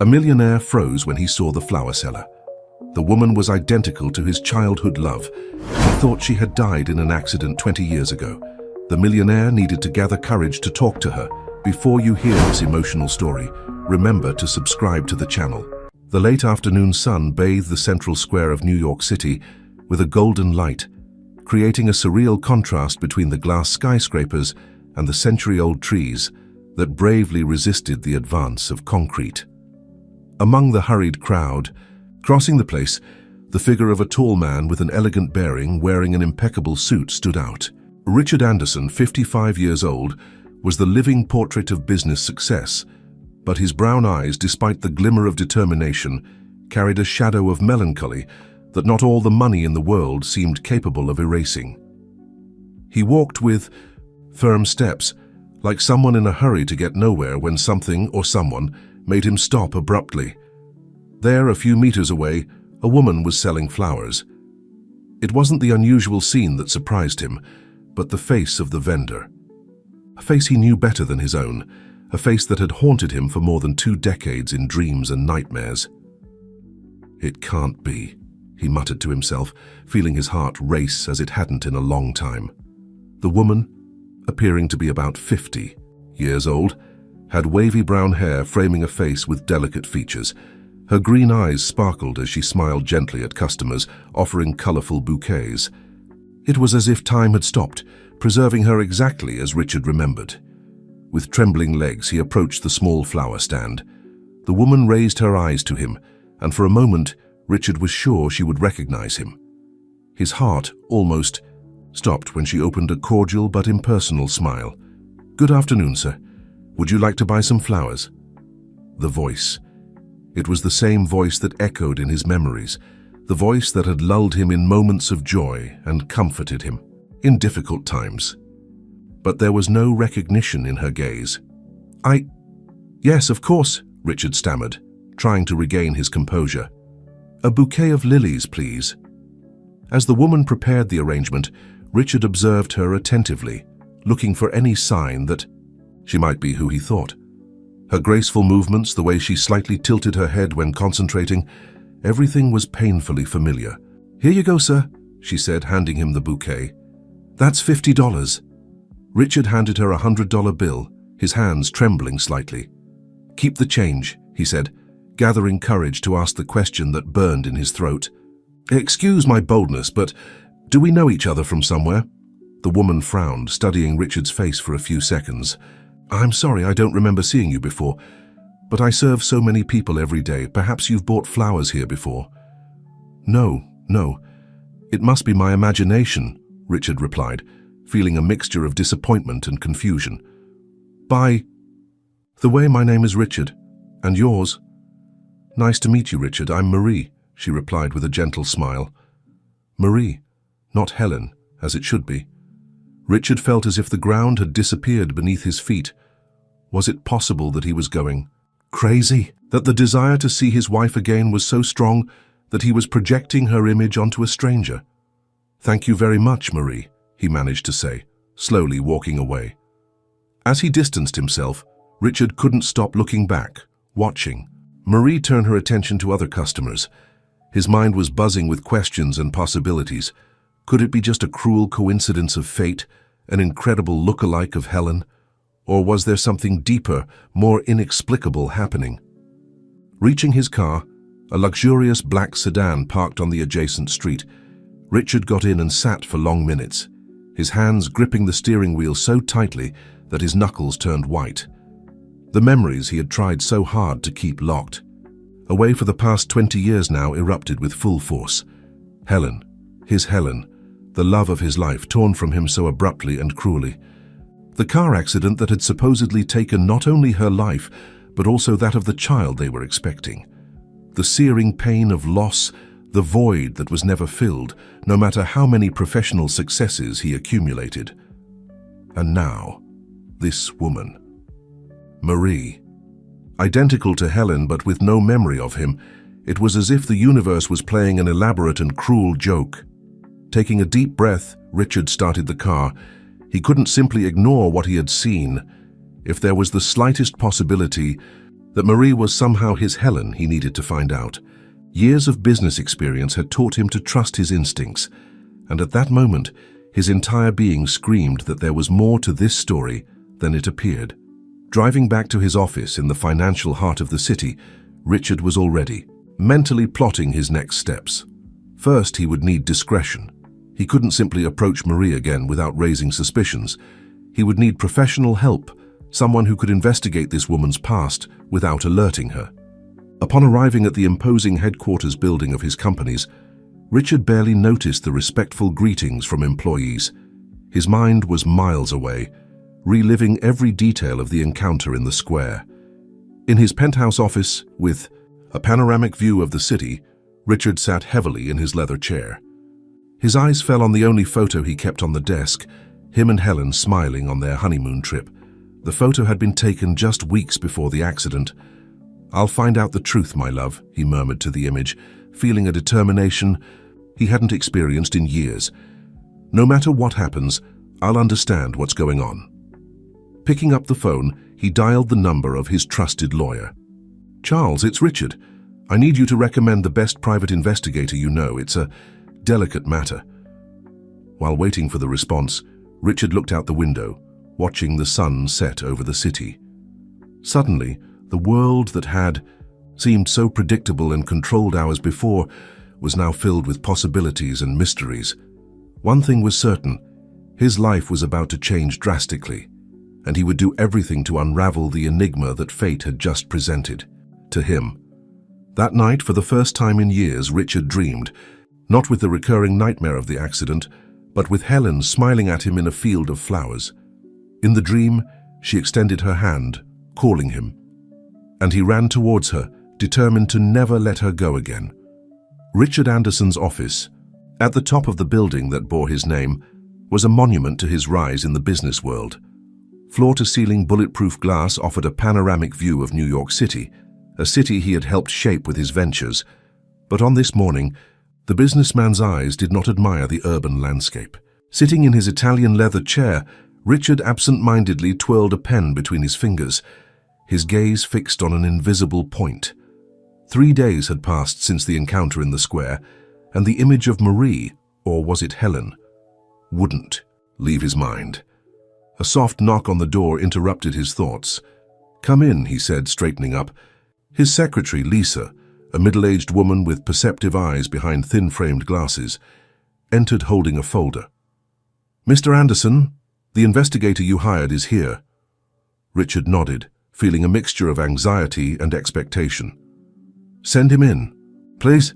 A millionaire froze when he saw the flower seller. The woman was identical to his childhood love. He thought she had died in an accident 20 years ago. The millionaire needed to gather courage to talk to her. Before you hear this emotional story, remember to subscribe to the channel. The late afternoon sun bathed the central square of New York City with a golden light, creating a surreal contrast between the glass skyscrapers and the century-old trees that bravely resisted the advance of concrete. Among the hurried crowd, crossing the place, the figure of a tall man with an elegant bearing wearing an impeccable suit stood out. Richard Anderson, 55 years old, was the living portrait of business success, but his brown eyes, despite the glimmer of determination, carried a shadow of melancholy that not all the money in the world seemed capable of erasing. He walked with firm steps, like someone in a hurry to get nowhere when something or someone made him stop abruptly. There, a few meters away, a woman was selling flowers. It wasn't the unusual scene that surprised him, but the face of the vendor. A face he knew better than his own, a face that had haunted him for more than 2 decades in dreams and nightmares. "It can't be," he muttered to himself, feeling his heart race as it hadn't in a long time. The woman, appearing to be about 50 years old, had wavy brown hair framing a face with delicate features. Her green eyes sparkled as she smiled gently at customers, offering colorful bouquets. It was as if time had stopped, preserving her exactly as Richard remembered. With trembling legs, he approached the small flower stand. The woman raised her eyes to him, and for a moment, Richard was sure she would recognize him. His heart almost stopped when she opened a cordial but impersonal smile. "Good afternoon, sir. Would you like to buy some flowers?" The voice. It was the same voice that echoed in his memories, the voice that had lulled him in moments of joy and comforted him in difficult times. But there was no recognition in her gaze. Yes, of course," Richard stammered, trying to regain his composure. "A bouquet of lilies, please." As the woman prepared the arrangement, Richard observed her attentively, looking for any sign that she might be who he thought. Her graceful movements, the way she slightly tilted her head when concentrating, everything was painfully familiar. "Here you go, sir," she said, handing him the bouquet. "That's $50. Richard handed her a $100 bill, his hands trembling slightly. "Keep the change," he said, gathering courage to ask the question that burned in his throat. "Excuse my boldness, but do we know each other from somewhere?" The woman frowned, studying Richard's face for a few seconds. "I'm sorry, I don't remember seeing you before, but I serve so many people every day. Perhaps you've bought flowers here before." No. It must be my imagination," Richard replied, feeling a mixture of disappointment and confusion. "By the way, my name is Richard. And yours?" "Nice to meet you, Richard. I'm Marie," she replied with a gentle smile. Marie, not Helen, as it should be. Richard felt as if the ground had disappeared beneath his feet. Was it possible that he was going crazy? That the desire to see his wife again was so strong that he was projecting her image onto a stranger? "Thank you very much, Marie," he managed to say, slowly walking away. As he distanced himself, Richard couldn't stop looking back, watching. Marie turned her attention to other customers. His mind was buzzing with questions and possibilities. Could it be just a cruel coincidence of fate, an incredible look-alike of Helen? Or was there something deeper, more inexplicable happening? Reaching his car, a luxurious black sedan parked on the adjacent street, Richard got in and sat for long minutes, his hands gripping the steering wheel so tightly that his knuckles turned white. The memories he had tried so hard to keep locked, away for the past 20 years now, erupted with full force. Helen, his Helen, the love of his life, torn from him so abruptly and cruelly. The car accident that had supposedly taken not only her life, but also that of the child they were expecting. The searing pain of loss, the void that was never filled, no matter how many professional successes he accumulated. And now, this woman. Marie. Identical to Helen, but with no memory of him, it was as if the universe was playing an elaborate and cruel joke. Taking a deep breath, Richard started the car. He couldn't simply ignore what he had seen. If there was the slightest possibility, That Marie was somehow his Helen, he needed to find out. Years of business experience had taught him to trust his instincts, and at that moment, his entire being screamed that there was more to this story than it appeared. Driving back to his office in the financial heart of the city, Richard was already mentally plotting his next steps. First, he would need discretion. He couldn't simply approach Marie again without raising suspicions. He would need professional help, someone who could investigate this woman's past without alerting her. Upon arriving at the imposing headquarters building of his companies, Richard barely noticed the respectful greetings from employees. His mind was miles away, reliving every detail of the encounter in the square. In his penthouse office, with a panoramic view of the city, Richard sat heavily in his leather chair. His eyes fell on the only photo he kept on the desk, him and Helen smiling on their honeymoon trip. The photo had been taken just weeks before the accident. "I'll find out the truth, my love," he murmured to the image, feeling a determination he hadn't experienced in years. "No matter what happens, I'll understand what's going on." Picking up the phone, he dialed the number of his trusted lawyer. "Charles, it's Richard. I need you to recommend the best private investigator you know. It's a delicate matter." While waiting for the response, Richard looked out the window, watching the sun set over the city. Suddenly, the world that had seemed so predictable and controlled hours before was now filled with possibilities and mysteries. One thing was certain: his life was about to change drastically, and he would do everything to unravel the enigma that fate had just presented to him. That night, for the first time in years, Richard dreamed, not with the recurring nightmare of the accident, but with Helen smiling at him in a field of flowers. In the dream, she extended her hand, calling him, and he ran towards her, determined to never let her go again. Richard Anderson's office, at the top of the building that bore his name, was a monument to his rise in the business world. Floor-to-ceiling bulletproof glass offered a panoramic view of New York City, a city he had helped shape with his ventures. But on this morning, the businessman's eyes did not admire the urban landscape. Sitting in his Italian leather chair, Richard absent-mindedly twirled a pen between his fingers, his gaze fixed on an invisible point. 3 days had passed since the encounter in the square, and the image of Marie, or was it Helen, wouldn't leave his mind. A soft knock on the door interrupted his thoughts. "Come in," he said, straightening up. His secretary, Lisa, a middle-aged woman with perceptive eyes behind thin-framed glasses, entered holding a folder. "Mr. Anderson, the investigator you hired is here." Richard nodded, feeling a mixture of anxiety and expectation. "Send him in, please."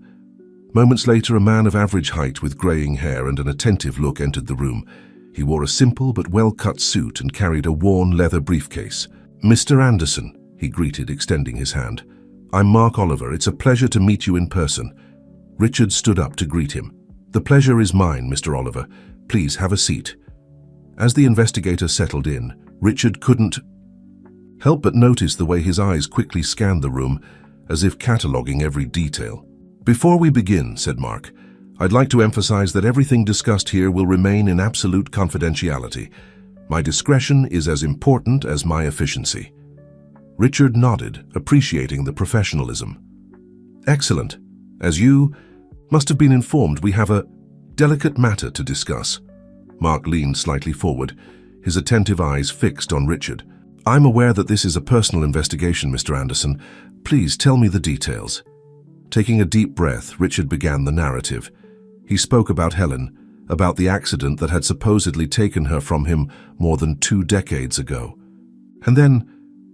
Moments later, a man of average height with graying hair and an attentive look entered the room. He wore a simple but well-cut suit and carried a worn leather briefcase. "Mr. Anderson," he greeted, extending his hand. "I'm Mark Oliver. It's a pleasure to meet you in person." Richard stood up to greet him. "The pleasure is mine, Mr. Oliver. Please have a seat." As the investigator settled in, Richard couldn't help but notice the way his eyes quickly scanned the room, as if cataloging every detail. "Before we begin," said Mark, "I'd like to emphasize that everything discussed here will remain in absolute confidentiality. My discretion is as important as my efficiency." Richard nodded, appreciating the professionalism. "Excellent. As you must have been informed, we have a delicate matter to discuss." Mark leaned slightly forward, his attentive eyes fixed on Richard. "I'm aware that this is a personal investigation, Mr. Anderson. Please tell me the details." Taking a deep breath, Richard began the narrative. He spoke about Helen, about the accident that had supposedly taken her from him more than 2 decades ago. And then,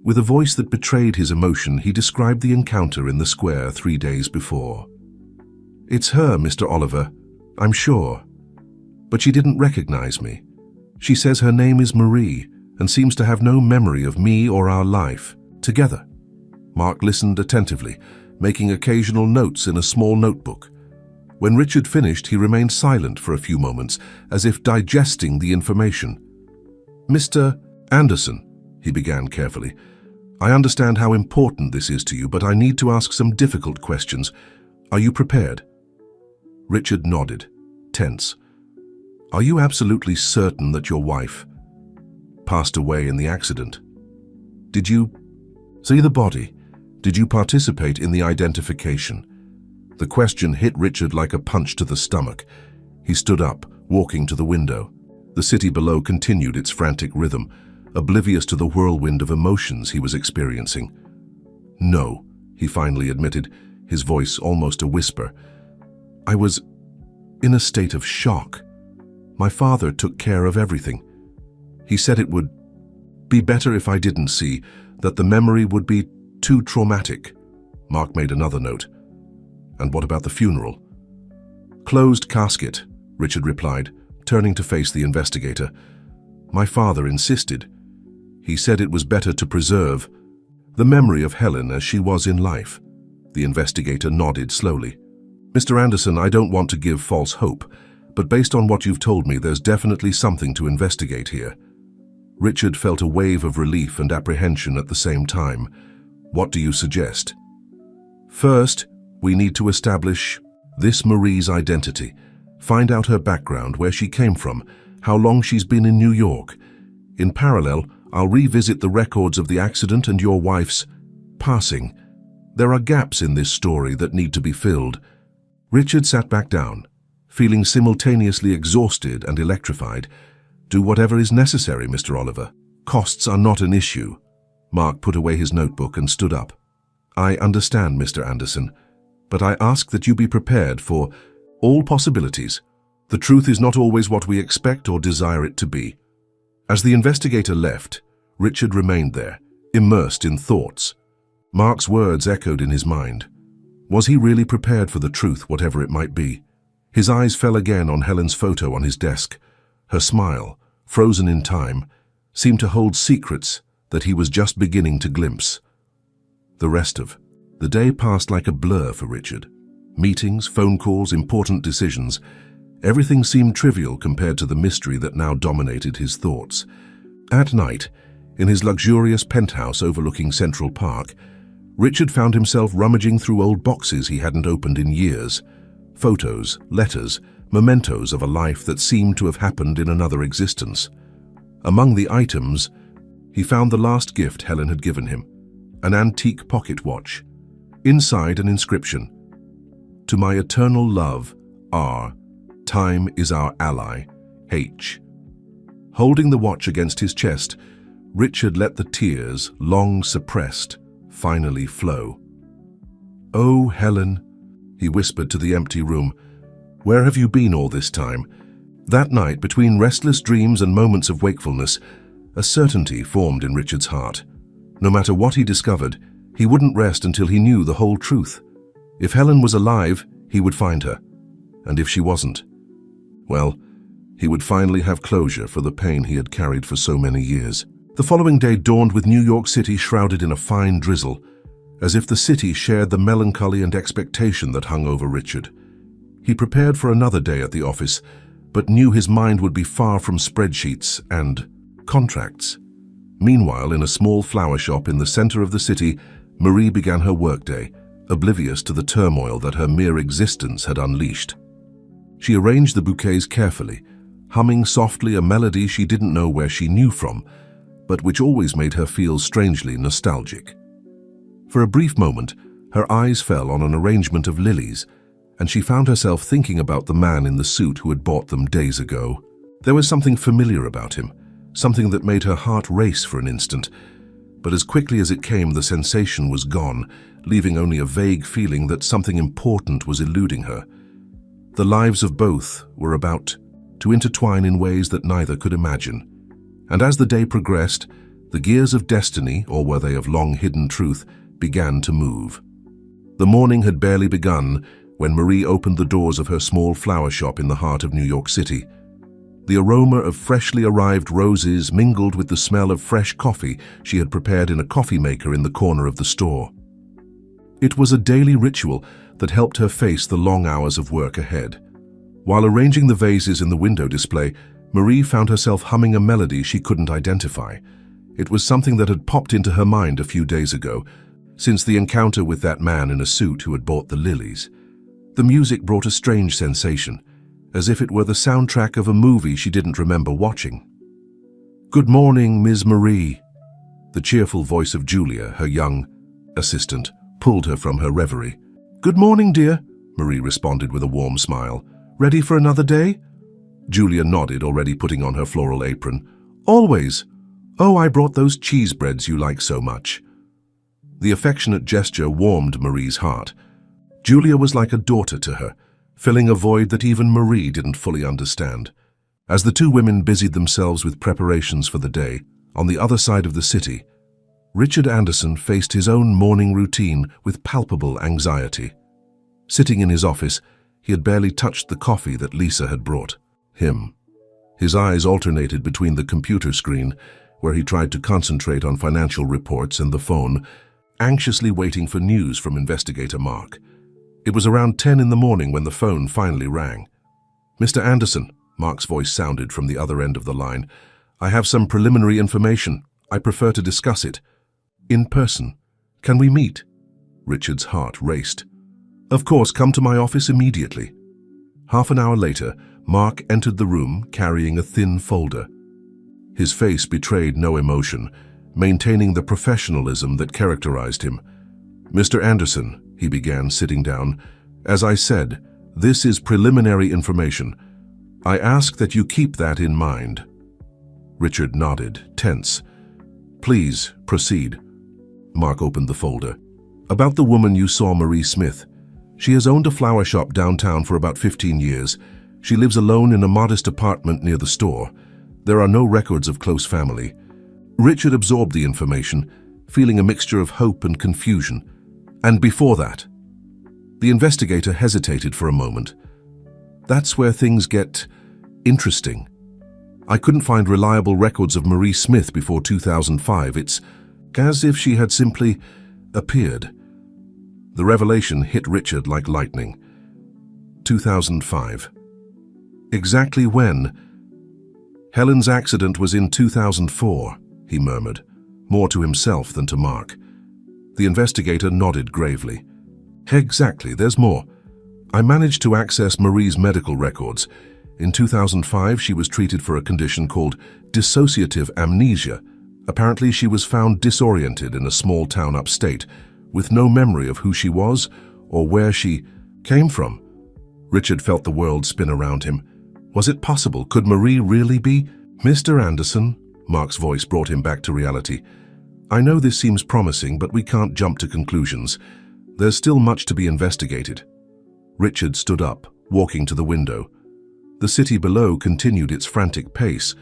with a voice that betrayed his emotion, he described the encounter in the square 3 days before. "It's her, Mr. Oliver, I'm sure. But she didn't recognize me. She says her name is Marie and seems to have no memory of me or our life together." Mark listened attentively, making occasional notes in a small notebook. When Richard finished, he remained silent for a few moments, as if digesting the information. "Mr. Anderson," he began carefully, "I understand how important this is to you, but I need to ask some difficult questions. Are you prepared?" Richard nodded, tense. "Are you absolutely certain that your wife passed away in the accident? Did you see the body? Did you participate in the identification? The question hit Richard like a punch to the stomach. He stood up, walking to the window. The city below continued its frantic rhythm, oblivious to the whirlwind of emotions he was experiencing. No, he finally admitted, his voice almost a whisper. I was in a state of shock. My father took care of everything. He said it would be better if I didn't see, that the memory would be too traumatic. Mark made another note. And what about the funeral? Closed casket, Richard replied, turning to face the investigator. My father insisted. He said it was better to preserve the memory of Helen as she was in life. The investigator nodded slowly. Mr. Anderson, I don't want to give false hope, but based on what you've told me, there's definitely something to investigate here. Richard felt a wave of relief and apprehension at the same time. What do you suggest? First, we need to establish this Marie's identity. Find out her background, where she came from, how long she's been in New York. In parallel, I'll revisit the records of the accident and your wife's passing. There are gaps in this story that need to be filled. Richard sat back down, feeling simultaneously exhausted and electrified. Do whatever is necessary, Mr. Oliver. Costs are not an issue. Mark put away his notebook and stood up. I understand, Mr. Anderson, but I ask that you be prepared for all possibilities. The truth is not always what we expect or desire it to be. As the investigator left, Richard remained there, immersed in thoughts. Mark's words echoed in his mind. Was he really prepared for the truth, whatever it might be? His eyes fell again on Helen's photo on his desk. Her smile, frozen in time, seemed to hold secrets that he was just beginning to glimpse. The rest of the day passed like a blur for Richard. Meetings, phone calls, important decisions. Everything seemed trivial compared to the mystery that now dominated his thoughts. At night, in his luxurious penthouse overlooking Central Park, Richard found himself rummaging through old boxes he hadn't opened in years. Photos, letters, mementos of a life that seemed to have happened in another existence. Among the items, he found the last gift Helen had given him, an antique pocket watch. Inside, an inscription. To my eternal love, R. Time is our ally, H. Holding the watch against his chest, Richard let the tears, long suppressed, finally flow. Oh, Helen, he whispered to the empty room, where have you been all this time? That night, between restless dreams and moments of wakefulness, a certainty formed in Richard's heart. No matter what he discovered, he wouldn't rest until he knew the whole truth. If Helen was alive, he would find her. And if she wasn't, well, he would finally have closure for the pain he had carried for so many years. The following day dawned with New York City shrouded in a fine drizzle, as if the city shared the melancholy and expectation that hung over Richard. He prepared for another day at the office, but knew his mind would be far from spreadsheets and contracts. Meanwhile, in a small flower shop in the center of the city, Marie began her workday, oblivious to the turmoil that her mere existence had unleashed. She arranged the bouquets carefully, humming softly a melody she didn't know where she knew from, but which always made her feel strangely nostalgic. For a brief moment, her eyes fell on an arrangement of lilies, and she found herself thinking about the man in the suit who had bought them days ago. There was something familiar about him, something that made her heart race for an instant, but as quickly as it came, the sensation was gone, leaving only a vague feeling that something important was eluding her. The lives of both were about to intertwine in ways that neither could imagine. And as the day progressed, the gears of destiny, or were they of long-hidden truth, began to move. The morning had barely begun when Marie opened the doors of her small flower shop in the heart of New York City. The aroma of freshly arrived roses mingled with the smell of fresh coffee she had prepared in a coffee maker in the corner of the store. It was a daily ritual that helped her face the long hours of work ahead. While arranging the vases in the window display, Marie found herself humming a melody she couldn't identify. It was something that had popped into her mind a few days ago, since the encounter with that man in a suit who had bought the lilies. The music brought a strange sensation, as if it were the soundtrack of a movie she didn't remember watching. "Good morning, Ms. Marie," the cheerful voice of Julia, her young assistant, pulled her from her reverie. "Good morning, dear," Marie responded with a warm smile. "Ready for another day?" Julia nodded, already putting on her floral apron. "Always. Oh, I brought those cheese breads you like so much." The affectionate gesture warmed Marie's heart. Julia was like a daughter to her, filling a void that even Marie didn't fully understand. As the two women busied themselves with preparations for the day, on the other side of the city, Richard Anderson faced his own morning routine with palpable anxiety. Sitting in his office, he had barely touched the coffee that Lisa had brought him. His eyes alternated between the computer screen, where he tried to concentrate on financial reports, and the phone, anxiously waiting for news from investigator Mark. It was around 10 in the morning when the phone finally rang. "Mr. Anderson," Mark's voice sounded from the other end of the line. "I have some preliminary information. I prefer to discuss it in person. Can we meet?" Richard's heart raced. "Of course, come to my office immediately." Half an hour later, Mark entered the room carrying a thin folder. His face betrayed no emotion, maintaining the professionalism that characterized him. "Mr. Anderson," he began, sitting down, "as I said, this is preliminary information. I ask that you keep that in mind." Richard nodded, tense. "Please, proceed." Mark opened the folder. "About the woman you saw, Marie Smith. She has owned a flower shop downtown for about 15 years. She lives alone in a modest apartment near the store. There are no records of close family." Richard absorbed the information, feeling a mixture of hope and confusion. "And before that?" The investigator hesitated for a moment. "That's where things get interesting. I couldn't find reliable records of Marie Smith before 2005. It's as if she had simply appeared." The revelation hit Richard like lightning. 2005. Exactly when? "Helen's accident was in 2004, he murmured, more to himself than to Mark. The investigator nodded gravely. "Exactly, there's more. I managed to access Marie's medical records. In 2005, she was treated for a condition called dissociative amnesia. Apparently, she was found disoriented in a small town upstate, with no memory of who she was or where she came from." Richard felt the world spin around him. Was it possible? Could Marie really be? "Mr. Anderson," Mark's voice brought him back to reality. "I know this seems promising, but we can't jump to conclusions. There's still much to be investigated." Richard stood up, walking to the window. The city below continued its frantic pace,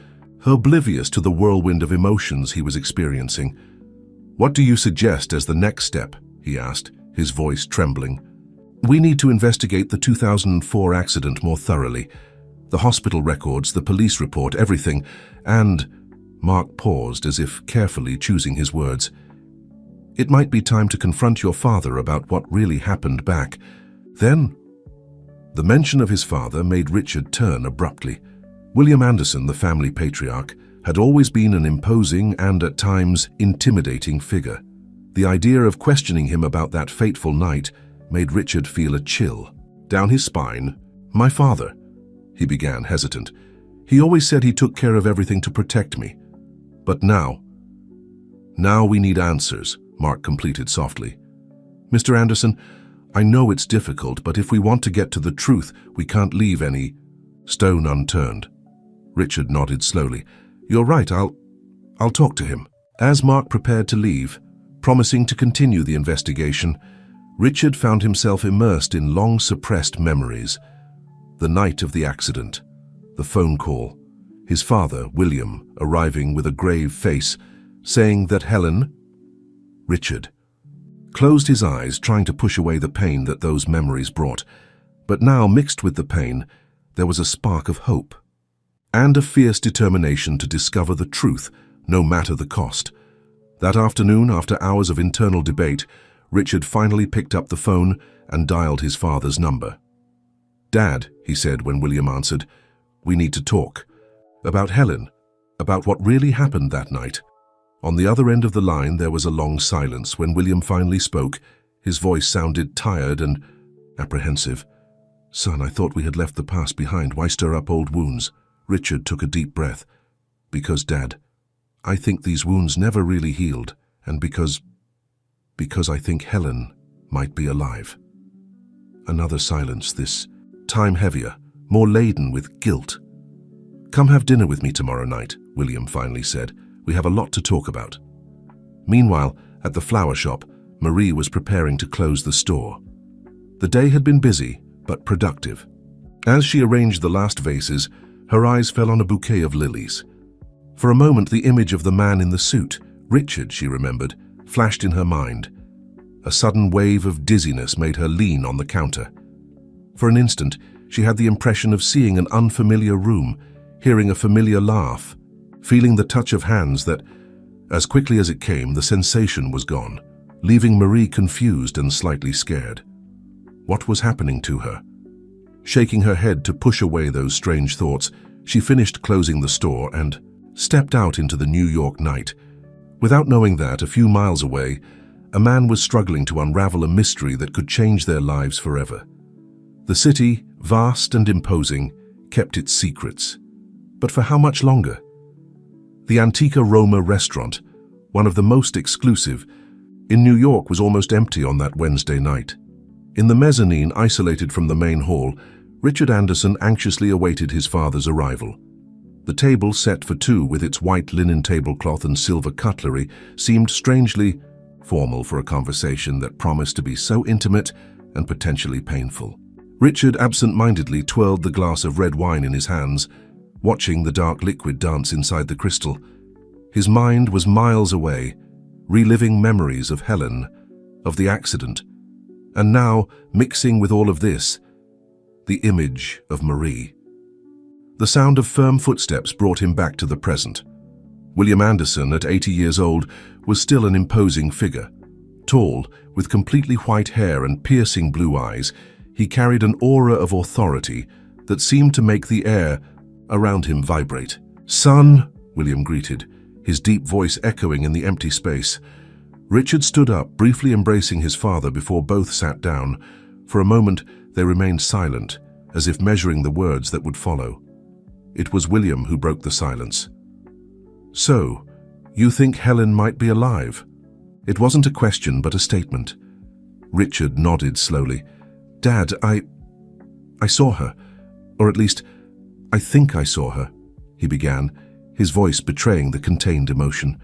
oblivious to the whirlwind of emotions he was experiencing. "What do you suggest as the next step?" he asked, his voice trembling. "We need to investigate the 2004 accident more thoroughly. The hospital records, the police report, everything, and—" Mark paused as if carefully choosing his words. "It might be time to confront your father about what really happened back then." The mention of his father made Richard turn abruptly. William Anderson, the family patriarch, had always been an imposing and, at times, intimidating figure. The idea of questioning him about that fateful night made Richard feel a chill down his spine. "My father," he began, hesitant. "He always said he took care of everything to protect me. But now we need answers," Mark completed softly. "Mr. Anderson, I know it's difficult, but if we want to get to the truth, we can't leave any stone unturned." Richard nodded slowly. "You're right, I'll talk to him." As Mark prepared to leave, promising to continue the investigation, Richard found himself immersed in long-suppressed memories. The night of the accident, the phone call, his father, William, arriving with a grave face, saying that Helen— Richard closed his eyes, trying to push away the pain that those memories brought. But now, mixed with the pain, there was a spark of hope and a fierce determination to discover the truth, no matter the cost. That afternoon, after hours of internal debate, Richard finally picked up the phone and dialed his father's number. "Dad," he said when William answered, "we need to talk. About Helen, about what really happened that night." On the other end of the line, there was a long silence. When William finally spoke, his voice sounded tired and apprehensive. "Son, I thought we had left the past behind. Why stir up old wounds?" Richard took a deep breath. "Because, Dad, I think these wounds never really healed, and because Because I think Helen might be alive. Another silence, this time heavier, more laden with guilt. Come have dinner with me tomorrow night, William finally said. We have a lot to talk about. Meanwhile, at the flower shop, Marie was preparing to close the store. The day had been busy, but productive. As she arranged the last vases, her eyes fell on a bouquet of lilies. For a moment, the image of the man in the suit, Richard, she remembered, flashed in her mind. A sudden wave of dizziness made her lean on the counter. For an instant, she had the impression of seeing an unfamiliar room, hearing a familiar laugh, feeling the touch of hands that, as quickly as it came, the sensation was gone, leaving Marie confused and slightly scared. What was happening to her? Shaking her head to push away those strange thoughts, she finished closing the store and stepped out into the New York night. Without knowing that, a few miles away, a man was struggling to unravel a mystery that could change their lives forever. The city, vast and imposing, kept its secrets. But for how much longer? The Antica Roma restaurant, one of the most exclusive, in New York, was almost empty on that Wednesday night. In the mezzanine, isolated from the main hall, Richard Anderson anxiously awaited his father's arrival. The table, set for two with its white linen tablecloth and silver cutlery, seemed strangely formal for a conversation that promised to be so intimate and potentially painful. Richard absent-mindedly twirled the glass of red wine in his hands, watching the dark liquid dance inside the crystal. His mind was miles away, reliving memories of Helen, of the accident, and now, mixing with all of this, the image of Marie. The sound of firm footsteps brought him back to the present. William Anderson, at 80 years old, was still an imposing figure. Tall, with completely white hair and piercing blue eyes, he carried an aura of authority that seemed to make the air around him vibrate. "Son," William greeted, his deep voice echoing in the empty space. Richard stood up, briefly embracing his father before both sat down. For a moment, they remained silent, as if measuring the words that would follow. It was William who broke the silence. "So, you think Helen might be alive?" It wasn't a question, but a statement. Richard nodded slowly. "Dad, I saw her. Or at least, I think I saw her," he began, his voice betraying the contained emotion.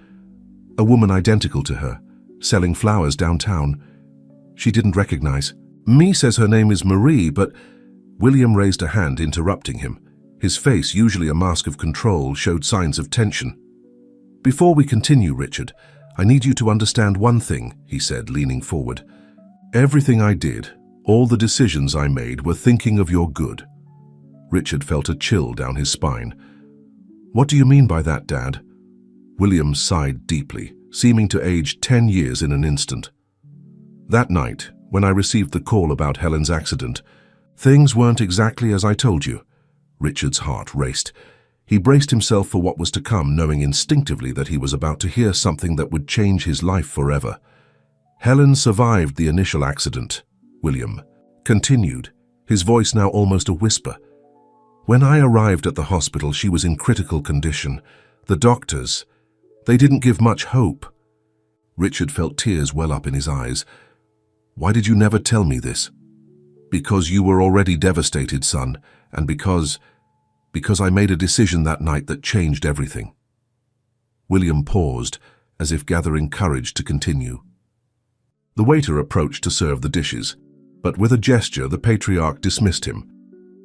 "A woman identical to her, selling flowers downtown. She didn't recognize. Me says her name is Marie, but—" William raised a hand, interrupting him. His face, usually a mask of control, showed signs of tension. "Before we continue, Richard, I need you to understand one thing," he said, leaning forward. "Everything I did, all the decisions I made, were thinking of your good." Richard felt a chill down his spine. "What do you mean by that, Dad?" William sighed deeply, seeming to age 10 years in an instant. "That night, when I received the call about Helen's accident, things weren't exactly as I told you." Richard's heart raced. He braced himself for what was to come, knowing instinctively that he was about to hear something that would change his life forever. "Helen survived the initial accident," William continued, his voice now almost a whisper. "When I arrived at the hospital, she was in critical condition. The doctors, they didn't give much hope." Richard felt tears well up in his eyes. "Why did you never tell me this?" "Because you were already devastated, son, and because I made a decision that night that changed everything." William paused, as if gathering courage to continue. The waiter approached to serve the dishes, but with a gesture the patriarch dismissed him.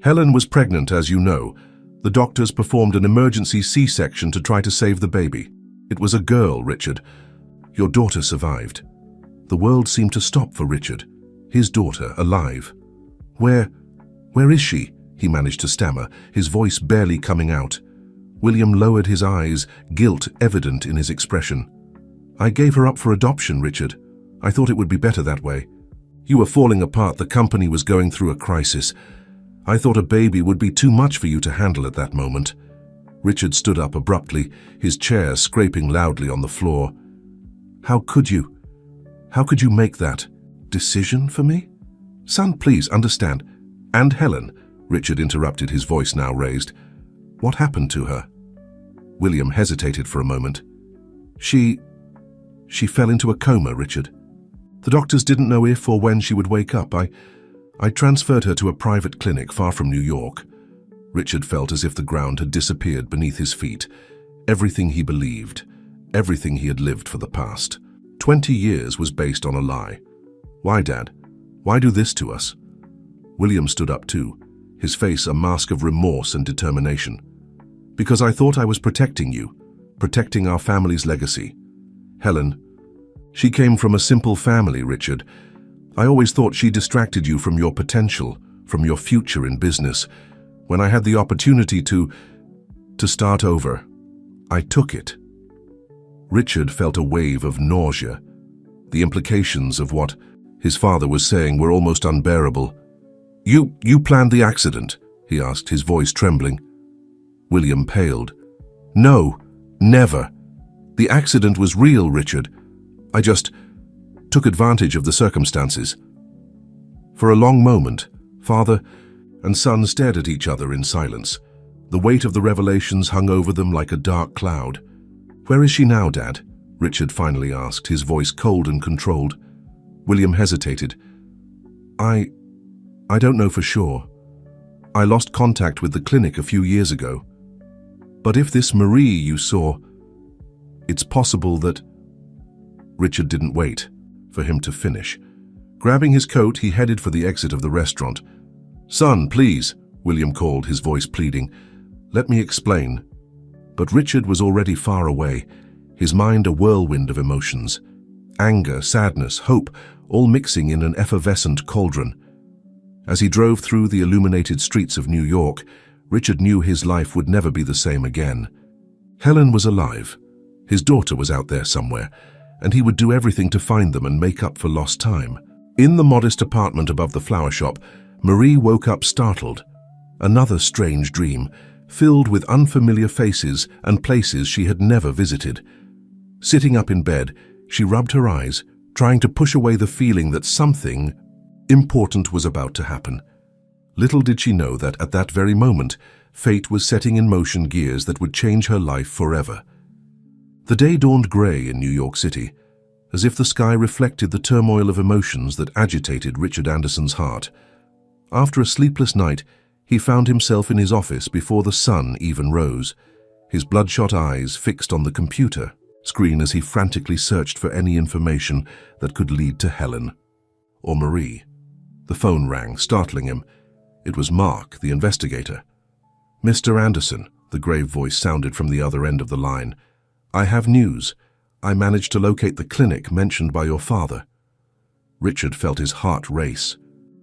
"Helen was pregnant, as you know. The doctors performed an emergency C-section to try to save the baby. It was a girl, Richard. Your daughter survived." The world seemed to stop for Richard. His daughter, alive. Where is she?" he managed to stammer, his voice barely coming out. William lowered his eyes, guilt evident in his expression. "I gave her up for adoption, Richard. I thought it would be better that way. You were falling apart, the company was going through a crisis. I thought a baby would be too much for you to handle at that moment." Richard stood up abruptly, his chair scraping loudly on the floor. How could you make that decision for me?" "Son, please understand." "And Helen," Richard interrupted, his voice now raised. "What happened to her?" William hesitated for a moment. She fell into a coma, Richard. The doctors didn't know if or when she would wake up. I transferred her to a private clinic far from New York. Richard felt as if the ground had disappeared beneath his feet. Everything he believed, everything he had lived for the past 20 years was based on a lie. Why, Dad? Why do this to us? William stood up too, his face a mask of remorse and determination. Because I thought I was protecting you, protecting our family's legacy. Helen, she came from a simple family, Richard. I always thought she distracted you from your potential, from your future in business. When I had the opportunity to start over, I took it. Richard felt a wave of nausea. The implications of what his father was saying were almost unbearable. You planned the accident?" he asked, his voice trembling. William paled. "No, never. The accident was real, Richard. I just took advantage of the circumstances." For a long moment, father and son stared at each other in silence. The weight of the revelations hung over them like a dark cloud. "Where is she now, Dad?" Richard finally asked, his voice cold and controlled. William hesitated. I don't know for sure. I lost contact with the clinic a few years ago. But if this Marie you saw, it's possible that..." Richard didn't wait for him to finish. Grabbing his coat, he headed for the exit of the restaurant. "Son, please," William called, his voice pleading. "Let me explain." But Richard was already far away, his mind a whirlwind of emotions. Anger, sadness, hope, all mixing in an effervescent cauldron. As he drove through the illuminated streets of New York, Richard knew his life would never be the same again. Helen was alive. His daughter was out there somewhere, and he would do everything to find them and make up for lost time. In the modest apartment above the flower shop, Marie woke up startled. Another strange dream, filled with unfamiliar faces and places she had never visited. Sitting up in bed, she rubbed her eyes, trying to push away the feeling that something important was about to happen. Little did she know that at that very moment, fate was setting in motion gears that would change her life forever. The day dawned gray in New York City, as if the sky reflected the turmoil of emotions that agitated Richard Anderson's heart. After a sleepless night, he found himself in his office before the sun even rose, his bloodshot eyes fixed on the computer screen as he frantically searched for any information that could lead to Helen or Marie. The phone rang, startling him. It was Mark, the investigator. "Mr. Anderson," the grave voice sounded from the other end of the line. "I have news. I managed to locate the clinic mentioned by your father." Richard felt his heart race.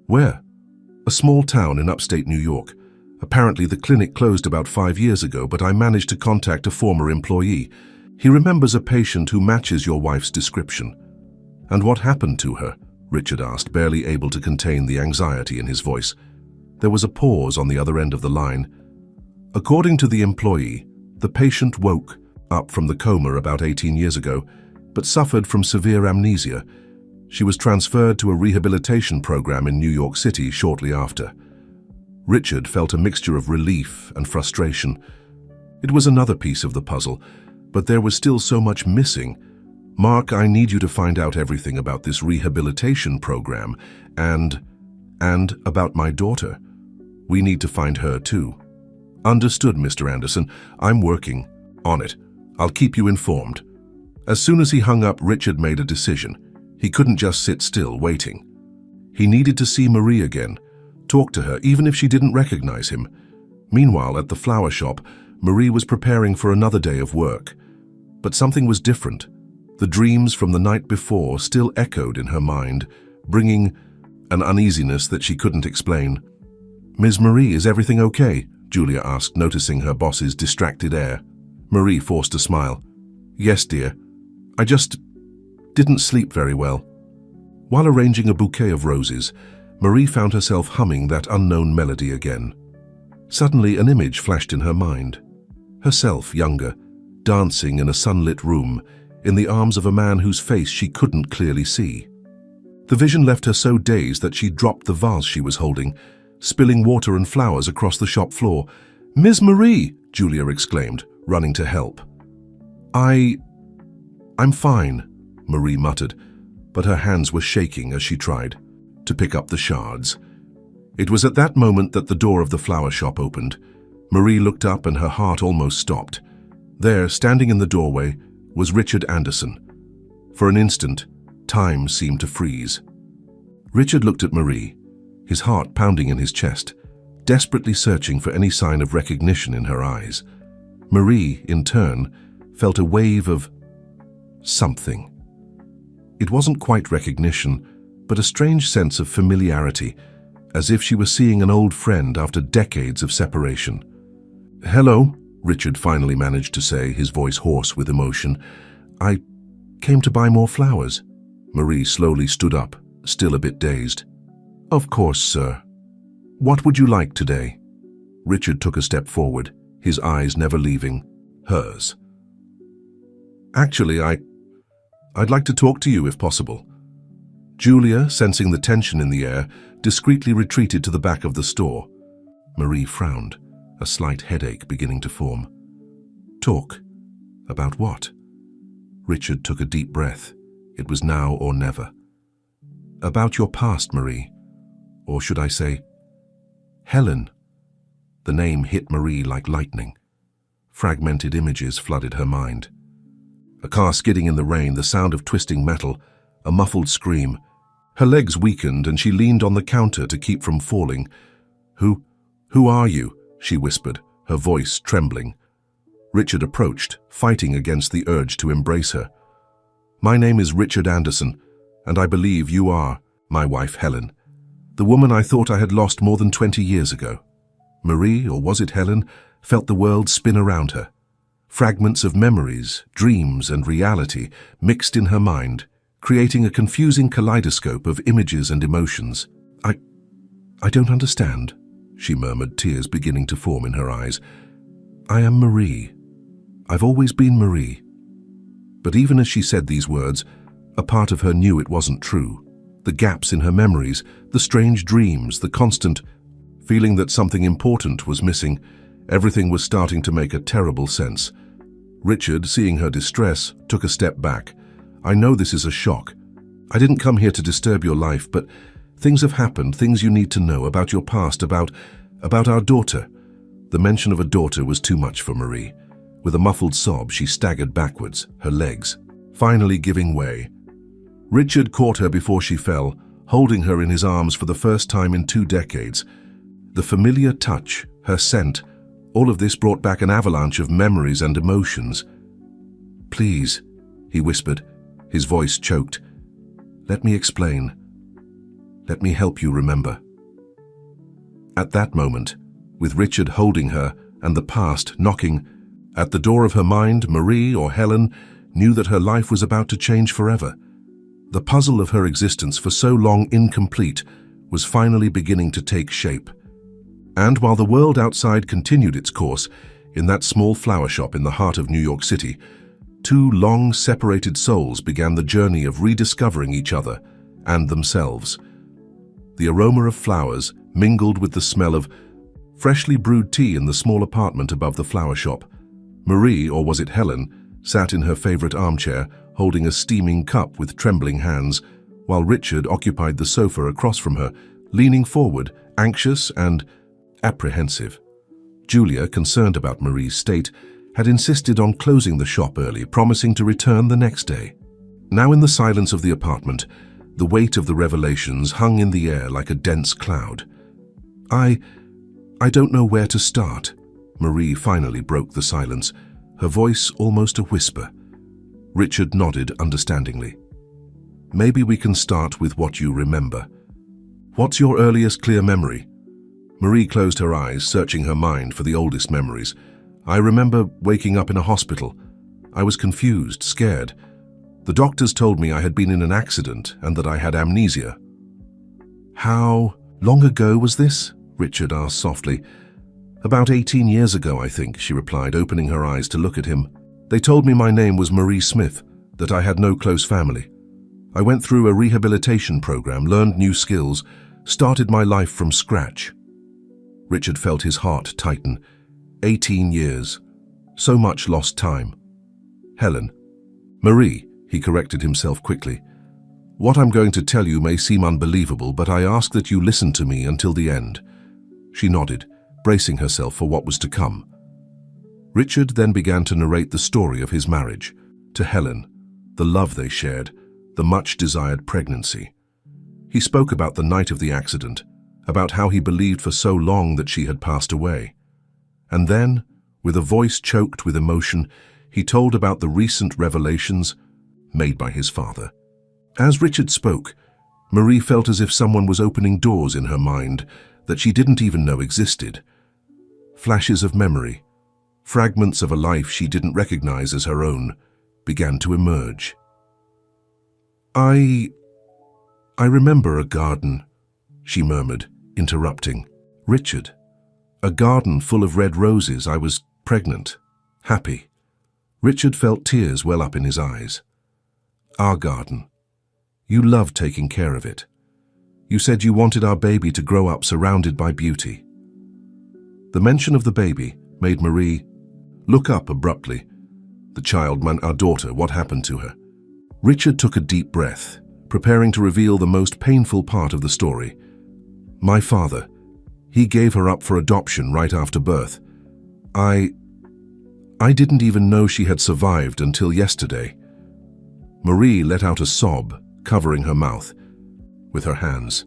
"Where?" "A small town in upstate New York. Apparently the clinic closed about 5 years ago, but I managed to contact a former employee. He remembers a patient who matches your wife's description." "And what happened to her?" Richard asked, barely able to contain the anxiety in his voice. There was a pause on the other end of the line. "According to the employee, the patient woke up from the coma about 18 years ago, but suffered from severe amnesia. She was transferred to a rehabilitation program in New York City shortly after." Richard felt a mixture of relief and frustration. It was another piece of the puzzle, but there was still so much missing. "Mark, I need you to find out everything about this rehabilitation program and about my daughter. We need to find her too." "Understood, Mr. Anderson. I'm working on it. I'll keep you informed." As soon as he hung up, Richard made a decision. He couldn't just sit still, waiting. He needed to see Marie again, talk to her, even if she didn't recognize him. Meanwhile, at the flower shop, Marie was preparing for another day of work. But something was different. The dreams from the night before still echoed in her mind, bringing an uneasiness that she couldn't explain. "Ms. Marie, is everything okay?" Julia asked, noticing her boss's distracted air. Marie forced a smile. "Yes, dear. I just didn't sleep very well." While arranging a bouquet of roses, Marie found herself humming that unknown melody again. Suddenly, an image flashed in her mind. Herself, younger, dancing in a sunlit room, in the arms of a man whose face she couldn't clearly see. The vision left her so dazed that she dropped the vase she was holding, spilling water and flowers across the shop floor. "Ms. Marie!" Julia exclaimed, running to help. I'm fine," Marie muttered. but her hands were shaking as she tried to pick up the shards. It was at that moment that the door of the flower shop opened. Marie looked up and her heart almost stopped. There, standing in the doorway, was Richard Anderson. For an instant, time seemed to freeze. Richard looked at Marie, his heart pounding in his chest, desperately searching for any sign of recognition in her eyes. Marie, in turn, felt a wave of something. It wasn't quite recognition, but a strange sense of familiarity, as if she were seeing an old friend after decades of separation. "Hello," Richard finally managed to say, his voice hoarse with emotion. "I came to buy more flowers." Marie slowly stood up, still a bit dazed. "Of course, sir. What would you like today?" Richard took a step forward, his eyes never leaving hers. "Actually, I'd like to talk to you if possible." Julia, sensing the tension in the air, discreetly retreated to the back of the store. Marie frowned, a slight headache beginning to form. "Talk? About what?" Richard took a deep breath. It was now or never. "About your past, Marie. Or should I say, Helen?" The name hit Marie like lightning. Fragmented images flooded her mind. A car skidding in the rain, the sound of twisting metal, a muffled scream. Her legs weakened and she leaned on the counter to keep from falling. Who are you?" she whispered, her voice trembling. Richard approached, fighting against the urge to embrace her. "My name is Richard Anderson, and I believe you are my wife Helen, the woman I thought I had lost more than 20 years ago." Marie, or was it Helen, felt the world spin around her. Fragments of memories, dreams, and reality mixed in her mind, creating a confusing kaleidoscope of images and emotions. I don't understand," she murmured, tears beginning to form in her eyes. "I am Marie. I've always been Marie." But even as she said these words, a part of her knew it wasn't true. The gaps in her memories, the strange dreams, the constant feeling that something important was missing, everything was starting to make a terrible sense. Richard, seeing her distress, took a step back. "I know this is a shock. I didn't come here to disturb your life, but things have happened, things you need to know about your past, about our daughter." The mention of a daughter was too much for Marie. With a muffled sob, she staggered backwards, her legs finally giving way. Richard caught her before she fell, holding her in his arms for the first time in 2 decades. The familiar touch, her scent, all of this brought back an avalanche of memories and emotions. "Please," he whispered, his voice choked. "Let me explain. Let me help you remember." At that moment, with Richard holding her and the past knocking at the door of her mind, Marie, or Helen, knew that her life was about to change forever. The puzzle of her existence, for so long incomplete, was finally beginning to take shape. And while the world outside continued its course, in that small flower shop in the heart of New York City, 2 long separated souls began the journey of rediscovering each other and themselves. The aroma of flowers mingled with the smell of freshly brewed tea in the small apartment above the flower shop. Marie, or was it Helen, sat in her favorite armchair, holding a steaming cup with trembling hands, while Richard occupied the sofa across from her, leaning forward, anxious and apprehensive. Julia, concerned about Marie's state, had insisted on closing the shop early, promising to return the next day. Now in the silence of the apartment, the weight of the revelations hung in the air like a dense cloud. I don't know where to start." Marie finally broke the silence, her voice almost a whisper. Richard nodded understandingly. "Maybe we can start with what you remember. What's your earliest clear memory?" Marie closed her eyes, searching her mind for the oldest memories. "I remember waking up in a hospital. I was confused, scared. The doctors told me I had been in an accident and that I had amnesia." "How long ago was this?" Richard asked softly. "About 18 years ago, I think," she replied, opening her eyes to look at him. "They told me my name was Marie Smith, that I had no close family. I went through a rehabilitation program, learned new skills, started my life from scratch." Richard felt his heart tighten. 18 years. So much lost time. "Helen." "Marie," he corrected himself quickly. What I'm going to tell you may seem unbelievable, but I ask that you listen to me until the end." She nodded, bracing herself for what was to come. Richard then began to narrate the story of his marriage, to Helen, the love they shared, the much-desired pregnancy. He spoke about the night of the accident, about how he believed for so long that she had passed away. And then, with a voice choked with emotion, he told about the recent revelations made by his father. As Richard spoke, Marie felt as if someone was opening doors in her mind that she didn't even know existed. Flashes of memory, fragments of a life she didn't recognize as her own, began to emerge. I remember a garden," she murmured, interrupting. "Richard, a garden full of red roses. I was pregnant, happy." Richard felt tears well up in his eyes. "Our garden. You loved taking care of it. You said you wanted our baby to grow up surrounded by beauty." The mention of the baby made Marie look up abruptly. "The child, our daughter, what happened to her?" Richard took a deep breath, preparing to reveal the most painful part of the story. "My father, he gave her up for adoption right after birth. I didn't even know she had survived until yesterday." Marie let out a sob, covering her mouth with her hands.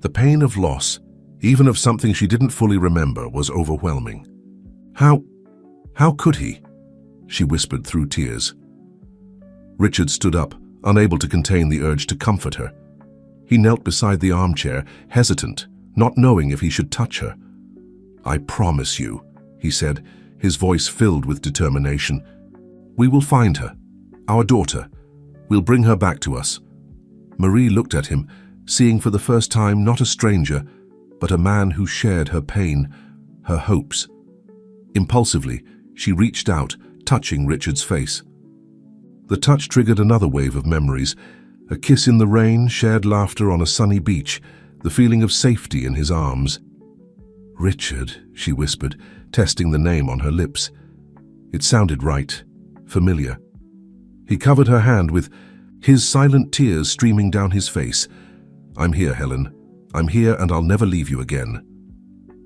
The pain of loss, even of something she didn't fully remember, was overwhelming. How could he?" she whispered through tears. Richard stood up, unable to contain the urge to comfort her. He knelt beside the armchair, hesitant, not knowing if he should touch her. "I promise you," he said, his voice filled with determination. "We will find her, our daughter. We'll bring her back to us." Marie looked at him, seeing for the first time not a stranger, but a man who shared her pain, her hopes. Impulsively, she reached out, touching Richard's face. The touch triggered another wave of memories, a kiss in the rain, shared laughter on a sunny beach, the feeling of safety in his arms. "Richard," she whispered, testing the name on her lips. It sounded right, familiar. He covered her hand with his, silent tears streaming down his face. "I'm here, Helen. I'm here, and I'll never leave you again."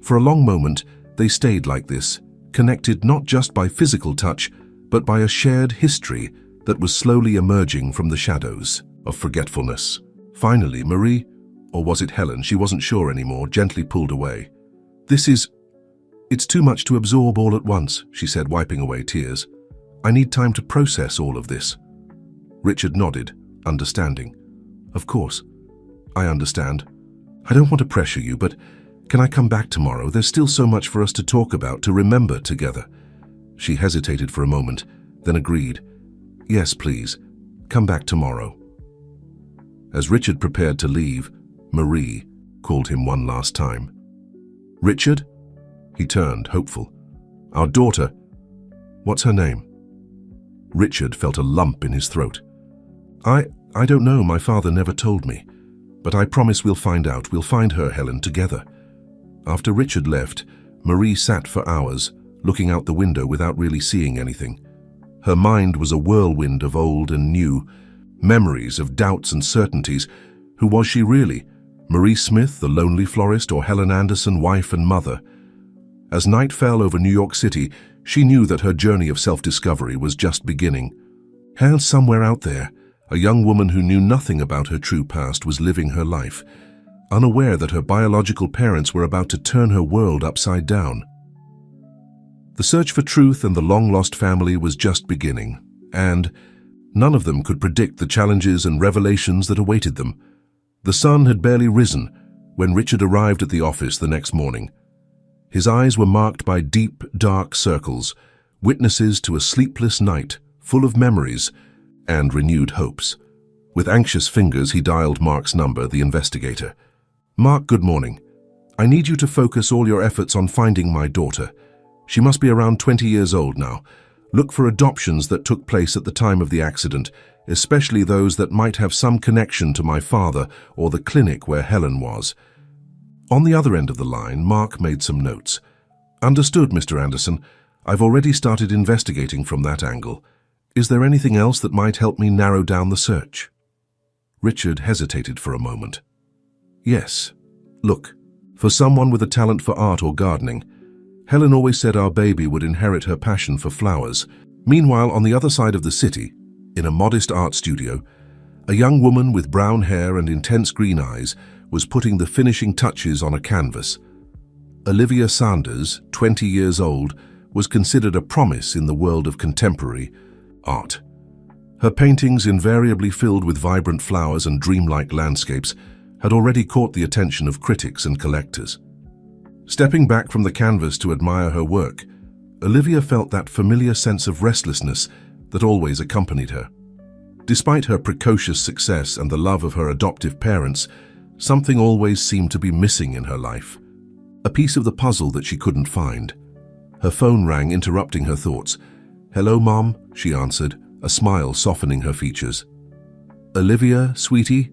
For a long moment, they stayed like this, connected not just by physical touch, but by a shared history that was slowly emerging from the shadows of forgetfulness. Finally, Marie, or was it Helen, she wasn't sure anymore, gently pulled away. It's too much to absorb all at once," she said, wiping away tears. "I need time to process all of this." Richard nodded, understanding. "Of course. I understand. I don't want to pressure you, but can I come back tomorrow? There's still so much for us to talk about, to remember together." She hesitated for a moment, then agreed. "Yes, please. Come back tomorrow." As Richard prepared to leave, Marie called him one last time. "Richard?" He turned, hopeful. "Our daughter. What's her name?" Richard felt a lump in his throat. I don't know. My father never told me. But I promise we'll find out. We'll find her, Helen, together." After Richard left, Marie sat for hours, looking out the window without really seeing anything. Her mind was a whirlwind of old and new, memories of doubts and certainties. Who was she really? Marie Smith, the lonely florist, or Helen Anderson, wife and mother? As night fell over New York City, she knew that her journey of self-discovery was just beginning. Held somewhere out there, a young woman who knew nothing about her true past was living her life, unaware that her biological parents were about to turn her world upside down. The search for truth and the long-lost family was just beginning, and none of them could predict the challenges and revelations that awaited them. The sun had barely risen when Richard arrived at the office the next morning. His eyes were marked by deep, dark circles, witnesses to a sleepless night full of memories and renewed hopes. With anxious fingers, he dialed Mark's number, the investigator. "Mark, good morning. I need you to focus all your efforts on finding my daughter. She must be around 20 years old now. Look for adoptions that took place at the time of the accident, especially those that might have some connection to my father or the clinic where Helen was." On the other end of the line, Mark made some notes. "Understood, Mr. Anderson. I've already started investigating from that angle. Is there anything else that might help me narrow down the search?" Richard hesitated for a moment. Yes. Look, for someone with a talent for art or gardening, Helen always said our baby would inherit her passion for flowers. Meanwhile, on the other side of the city, in a modest art studio, a young woman with brown hair and intense green eyes was putting the finishing touches on a canvas. Olivia Sanders, 20 years old, was considered a promise in the world of contemporary art. Her paintings, invariably filled with vibrant flowers and dreamlike landscapes, had already caught the attention of critics and collectors. Stepping back from the canvas to admire her work, Olivia felt that familiar sense of restlessness that always accompanied her. Despite her precocious success and the love of her adoptive parents, something always seemed to be missing in her life. A piece of the puzzle that she couldn't find. Her phone rang, interrupting her thoughts. "Hello, Mom," she answered, a smile softening her features. "Olivia, sweetie?"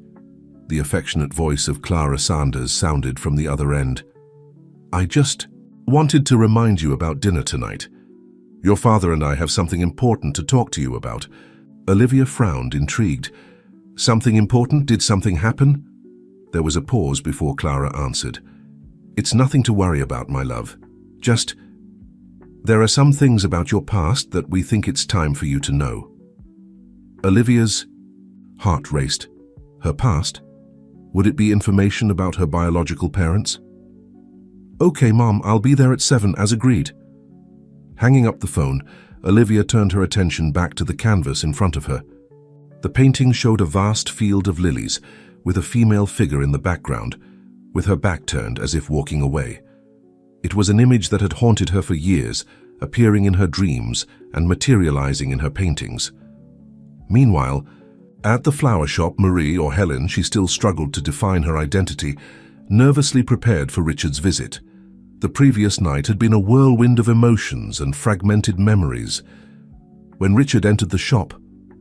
The affectionate voice of Clara Sanders sounded from the other end. "I just wanted to remind you about dinner tonight. Your father and I have something important to talk to you about." Olivia frowned, intrigued. "Something important? Did something happen?" There was a pause before Clara answered. "It's nothing to worry about, my love. Just, there are some things about your past that we think it's time for you to know." Olivia's heart raced. Her past? Would it be information about her biological parents? "Okay, Mom, I'll be there at 7 as agreed." Hanging up the phone, Olivia turned her attention back to the canvas in front of her. The painting showed a vast field of lilies, with a female figure in the background, with her back turned as if walking away. It was an image that had haunted her for years, appearing in her dreams and materializing in her paintings. Meanwhile, at the flower shop, Marie, or Helen, she still struggled to define her identity, nervously prepared for Richard's visit. The previous night had been a whirlwind of emotions and fragmented memories. When Richard entered the shop,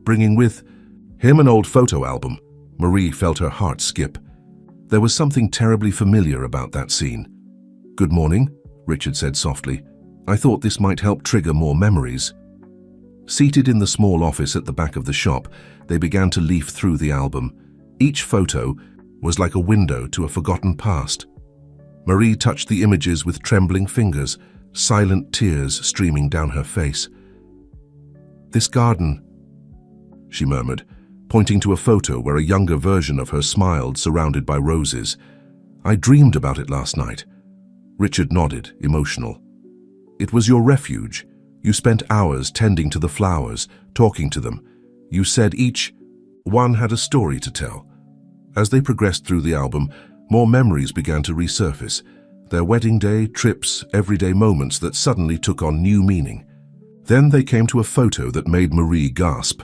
bringing with him an old photo album, Marie felt her heart skip. There was something terribly familiar about that scene. "Good morning," Richard said softly. "I thought this might help trigger more memories." Seated in the small office at the back of the shop, they began to leaf through the album. Each photo was like a window to a forgotten past. Marie touched the images with trembling fingers, silent tears streaming down her face. "This garden," she murmured, pointing to a photo where a younger version of her smiled, surrounded by roses. "I dreamed about it last night." Richard nodded, emotional. "It was your refuge. You spent hours tending to the flowers, talking to them. You said each one had a story to tell." As they progressed through the album, more memories began to resurface. Their wedding day, trips, everyday moments that suddenly took on new meaning. Then they came to a photo that made Marie gasp.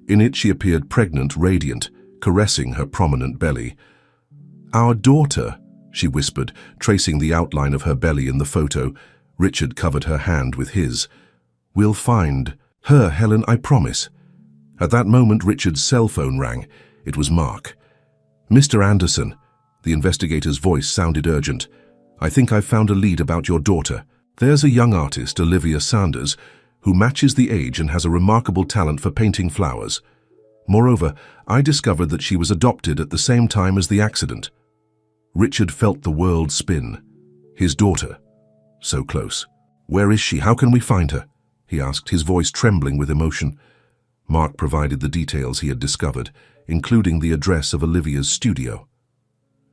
In it she appeared pregnant, radiant, caressing her prominent belly. "Our daughter," she whispered, tracing the outline of her belly in the photo. Richard covered her hand with his. "We'll find her, Helen, I promise." At that moment, Richard's cell phone rang. It was Mark. "Mr. Anderson," the investigator's voice sounded urgent. "I think I've found a lead about your daughter. There's a young artist, Olivia Sanders, who matches the age and has a remarkable talent for painting flowers. Moreover, I discovered that she was adopted at the same time as the accident." Richard felt the world spin. His daughter. So close. "Where is she? How can we find her?" he asked, his voice trembling with emotion. Mark provided the details he had discovered, including the address of Olivia's studio.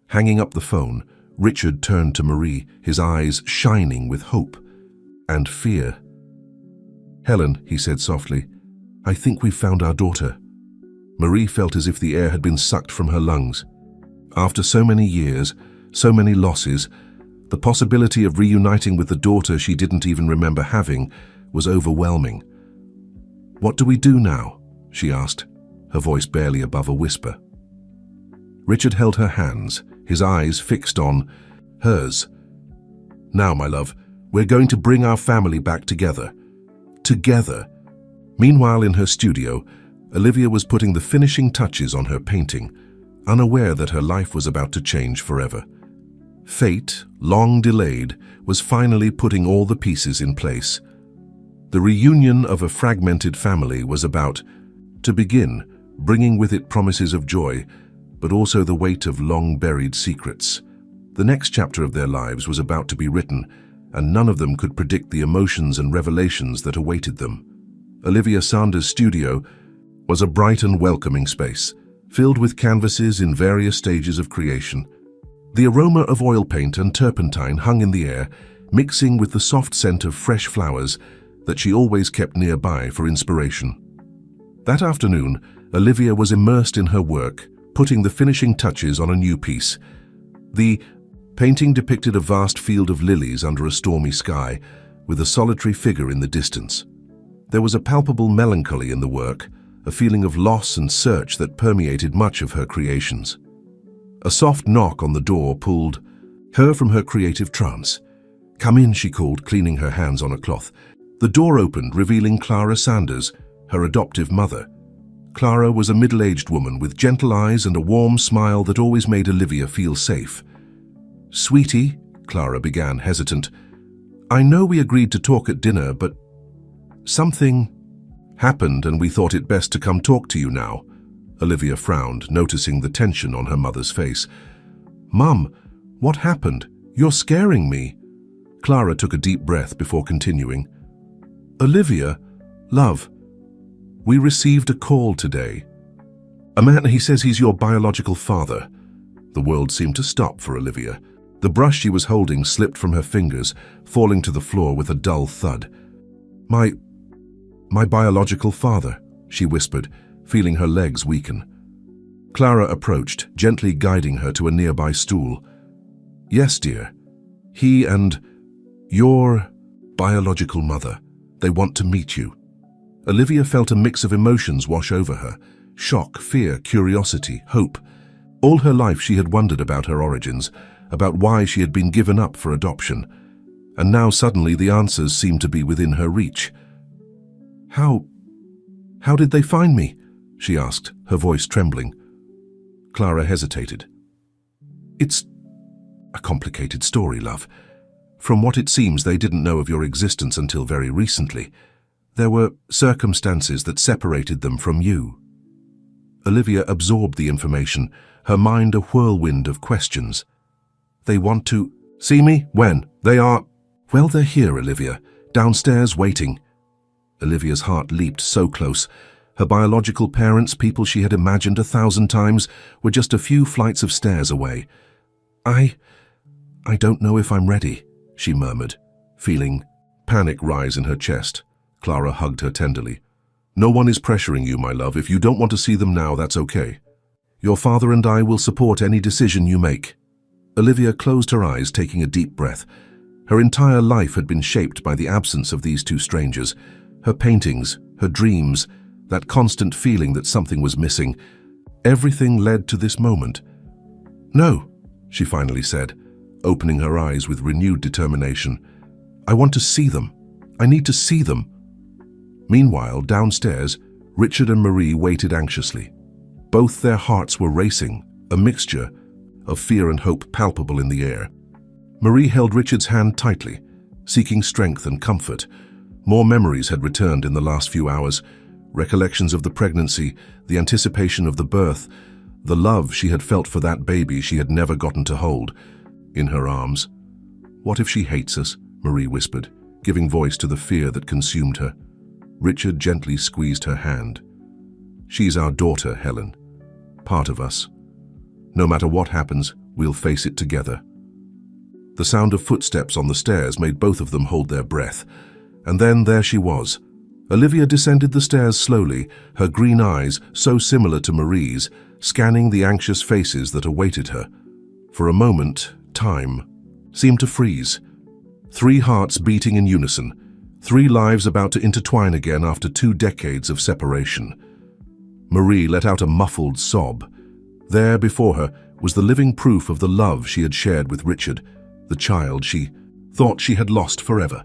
Hanging up the phone, Richard turned to Marie, his eyes shining with hope and fear. "Helen," he said softly, "I think we've found our daughter." Marie felt as if the air had been sucked from her lungs. After so many years, so many losses, the possibility of reuniting with the daughter she didn't even remember having was overwhelming. "What do we do now?" she asked, her voice barely above a whisper. Richard held her hands, his eyes fixed on hers. "Now, my love, we're going to bring our family back together. Together." Meanwhile, in her studio, Olivia was putting the finishing touches on her painting, unaware that her life was about to change forever. Fate, long delayed, was finally putting all the pieces in place. The reunion of a fragmented family was about to begin, bringing with it promises of joy, but also the weight of long-buried secrets. The next chapter of their lives was about to be written, and none of them could predict the emotions and revelations that awaited them. Olivia Sanders' studio was a bright and welcoming space, filled with canvases in various stages of creation. The aroma of oil paint and turpentine hung in the air, mixing with the soft scent of fresh flowers that she always kept nearby for inspiration. That afternoon, Olivia was immersed in her work, putting the finishing touches on a new piece. The painting depicted a vast field of lilies under a stormy sky, with a solitary figure in the distance. There was a palpable melancholy in the work, a feeling of loss and search that permeated much of her creations. A soft knock on the door pulled her from her creative trance. "Come in," she called, cleaning her hands on a cloth. The door opened, revealing Clara Sanders, her adoptive mother. Clara was a middle-aged woman with gentle eyes and a warm smile that always made Olivia feel safe. "Sweetie," Clara began, hesitant, "I know we agreed to talk at dinner, but something happened and we thought it best to come talk to you now." Olivia frowned, noticing the tension on her mother's face. "Mum, what happened? You're scaring me." Clara took a deep breath before continuing. "Olivia, love, we received a call today. A man, he says he's your biological father." The world seemed to stop for Olivia. The brush she was holding slipped from her fingers, falling to the floor with a dull thud. My biological father," she whispered, feeling her legs weaken. Clara approached, gently guiding her to a nearby stool. "Yes, dear. He and your biological mother, they want to meet you." Olivia felt a mix of emotions wash over her: shock, fear, curiosity, hope. All her life she had wondered about her origins, about why she had been given up for adoption, and now suddenly the answers seemed to be within her reach. How did they find me?" she asked, her voice trembling. Clara hesitated. "It's a complicated story, love. From what it seems, they didn't know of your existence until very recently. There were circumstances that separated them from you." Olivia absorbed the information, her mind a whirlwind of questions. "They want to see me? When? They are—" "Well, they're here, Olivia, downstairs waiting." Olivia's heart leaped so close. Her biological parents, people she had imagined 1,000 times, were just a few flights of stairs away. I don't know if I'm ready," she murmured, feeling panic rise in her chest. Clara hugged her tenderly. "No one is pressuring you, my love. If you don't want to see them now, that's okay. Your father and I will support any decision you make." Olivia closed her eyes, taking a deep breath. Her entire life had been shaped by the absence of these two strangers. Her paintings, her dreams, that constant feeling that something was missing. Everything led to this moment. "No," she finally said, opening her eyes with renewed determination. "I want to see them. I need to see them." Meanwhile, downstairs, Richard and Marie waited anxiously. Both their hearts were racing, a mixture of fear and hope palpable in the air. Marie held Richard's hand tightly, seeking strength and comfort. More memories had returned in the last few hours, recollections of the pregnancy, the anticipation of the birth, the love she had felt for that baby she had never gotten to hold in her arms. "What if she hates us?" Marie whispered, giving voice to the fear that consumed her. Richard gently squeezed her hand. "She's our daughter, Helen. Part of us. No matter what happens, we'll face it together." The sound of footsteps on the stairs made both of them hold their breath. And then there she was. Olivia descended the stairs slowly, her green eyes, so similar to Marie's, scanning the anxious faces that awaited her. For a moment, time seemed to freeze. 3 hearts beating in unison, 3 lives about to intertwine again after 2 decades of separation. Marie let out a muffled sob. There before her was the living proof of the love she had shared with Richard, the child she thought she had lost forever.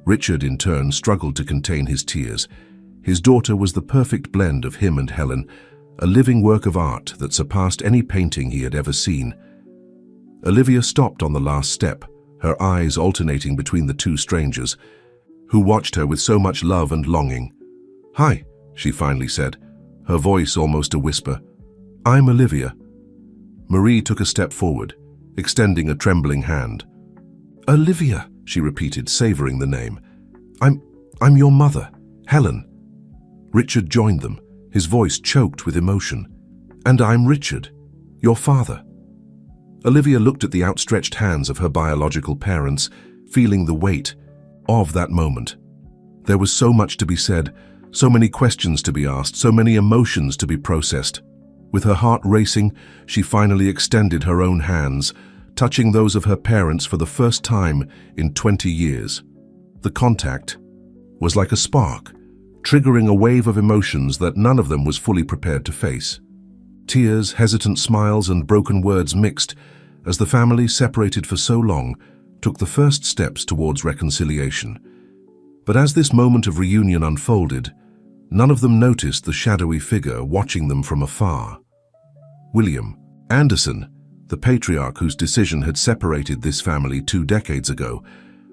Richard, in turn, struggled to contain his tears. His daughter was the perfect blend of him and Helen, a living work of art that surpassed any painting he had ever seen. Olivia stopped on the last step, her eyes alternating between the 2 strangers, who watched her with so much love and longing. "Hi," she finally said, her voice almost a whisper. "I'm Olivia. Marie took a step forward, extending a trembling hand. "Olivia," she repeated, savoring the name. I'm your mother, Helen." Richard joined them, his voice choked with emotion. "And I'm Richard, your father." Olivia looked at the outstretched hands of her biological parents, feeling the weight of that moment. There was so much to be said, so many questions to be asked, so many emotions to be processed. With her heart racing, she finally extended her own hands, touching those of her parents for the first time in 20 years. The contact was like a spark, triggering a wave of emotions that none of them was fully prepared to face. Tears, hesitant smiles, and broken words mixed as the family, separated for so long, took the first steps towards reconciliation. But as this moment of reunion unfolded, none of them noticed the shadowy figure watching them from afar. William Anderson, the patriarch whose decision had separated this family 2 decades ago,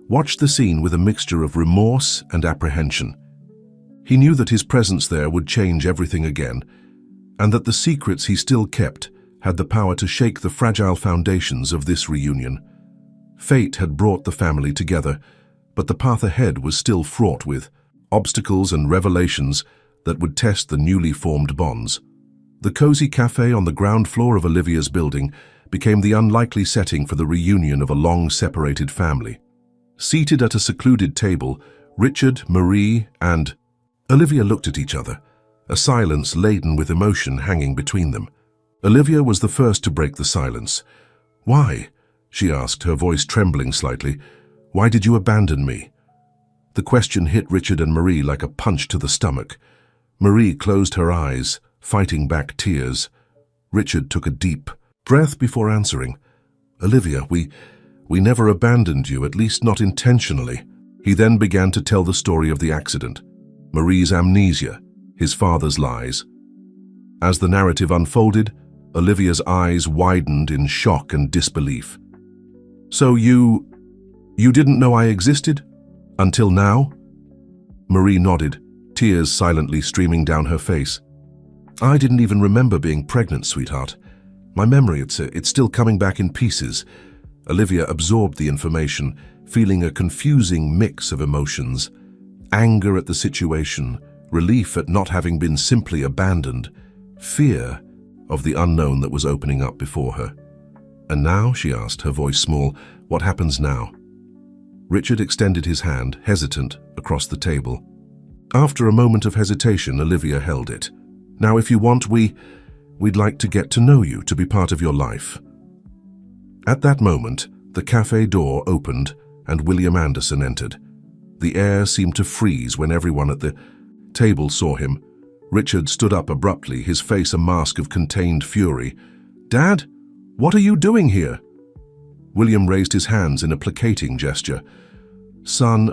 watched the scene with a mixture of remorse and apprehension. He knew that his presence there would change everything again, and that the secrets he still kept had the power to shake the fragile foundations of this reunion. Fate had brought the family together, but the path ahead was still fraught with obstacles and revelations that would test the newly formed bonds. The cozy cafe on the ground floor of Olivia's building became the unlikely setting for the reunion of a long-separated family. Seated at a secluded table, Richard, Marie, and Olivia looked at each other, a silence laden with emotion hanging between them. Olivia was the first to break the silence. "Why?" she asked, her voice trembling slightly. "Why did you abandon me?" The question hit Richard and Marie like a punch to the stomach. Marie closed her eyes, fighting back tears. Richard took a deep breath before answering. "Olivia, we never abandoned you, at least not intentionally." He then began to tell the story of the accident, Marie's amnesia, his father's lies. As the narrative unfolded, Olivia's eyes widened in shock and disbelief. "So you didn't know I existed? Until now?" Marie nodded, tears silently streaming down her face. "I didn't even remember being pregnant, sweetheart. My memory, it's still coming back in pieces." Olivia absorbed the information, feeling a confusing mix of emotions. Anger at the situation, relief at not having been simply abandoned, fear of the unknown that was opening up before her. "And now?" she asked, her voice small. "What happens now?" Richard extended his hand, hesitant, across the table. After a moment of hesitation, Olivia held it. "Now, if you want, we'd like to get to know you, to be part of your life." At that moment, the cafe door opened and William Anderson entered. The air seemed to freeze when everyone at the table saw him. Richard stood up abruptly, his face a mask of contained fury. "Dad, what are you doing here?" William raised his hands in a placating gesture. "Son,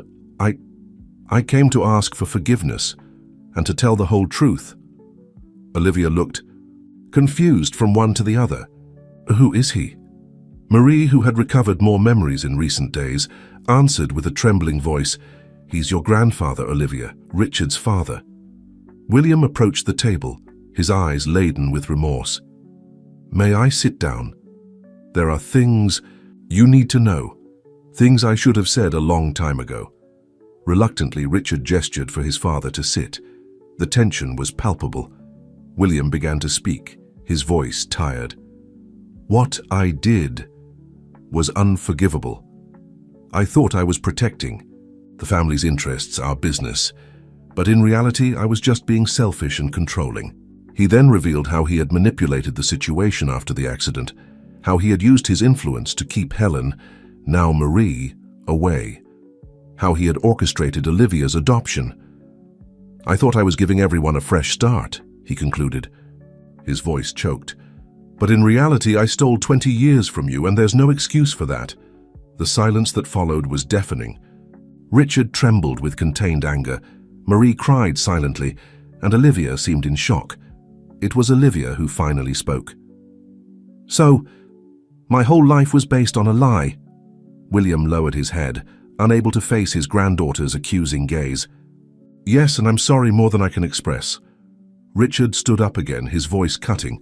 I came to ask for forgiveness and to tell the whole truth." Olivia looked confused from one to the other. "Who is he?" Marie, who had recovered more memories in recent days, answered with a trembling voice, "He's your grandfather, Olivia, Richard's father." William approached the table, his eyes laden with remorse. "May I sit down? There are things you need to know, things I should have said a long time ago." Reluctantly, Richard gestured for his father to sit. The tension was palpable. William began to speak, his voice tired. "What I did was unforgivable. I thought I was protecting the family's interests, our business, but in reality I was just being selfish and controlling." He then revealed how he had manipulated the situation after the accident, how he had used his influence to keep Helen, now Marie, away, how he had orchestrated Olivia's adoption. "I thought I was giving everyone a fresh start," he concluded. His voice choked. "But in reality, I stole 20 years from you, and there's no excuse for that." The silence that followed was deafening. Richard trembled with contained anger. Marie cried silently, and Olivia seemed in shock. It was Olivia who finally spoke. "So, my whole life was based on a lie." William lowered his head, unable to face his granddaughter's accusing gaze. "Yes, and I'm sorry more than I can express." Richard stood up again, his voice cutting.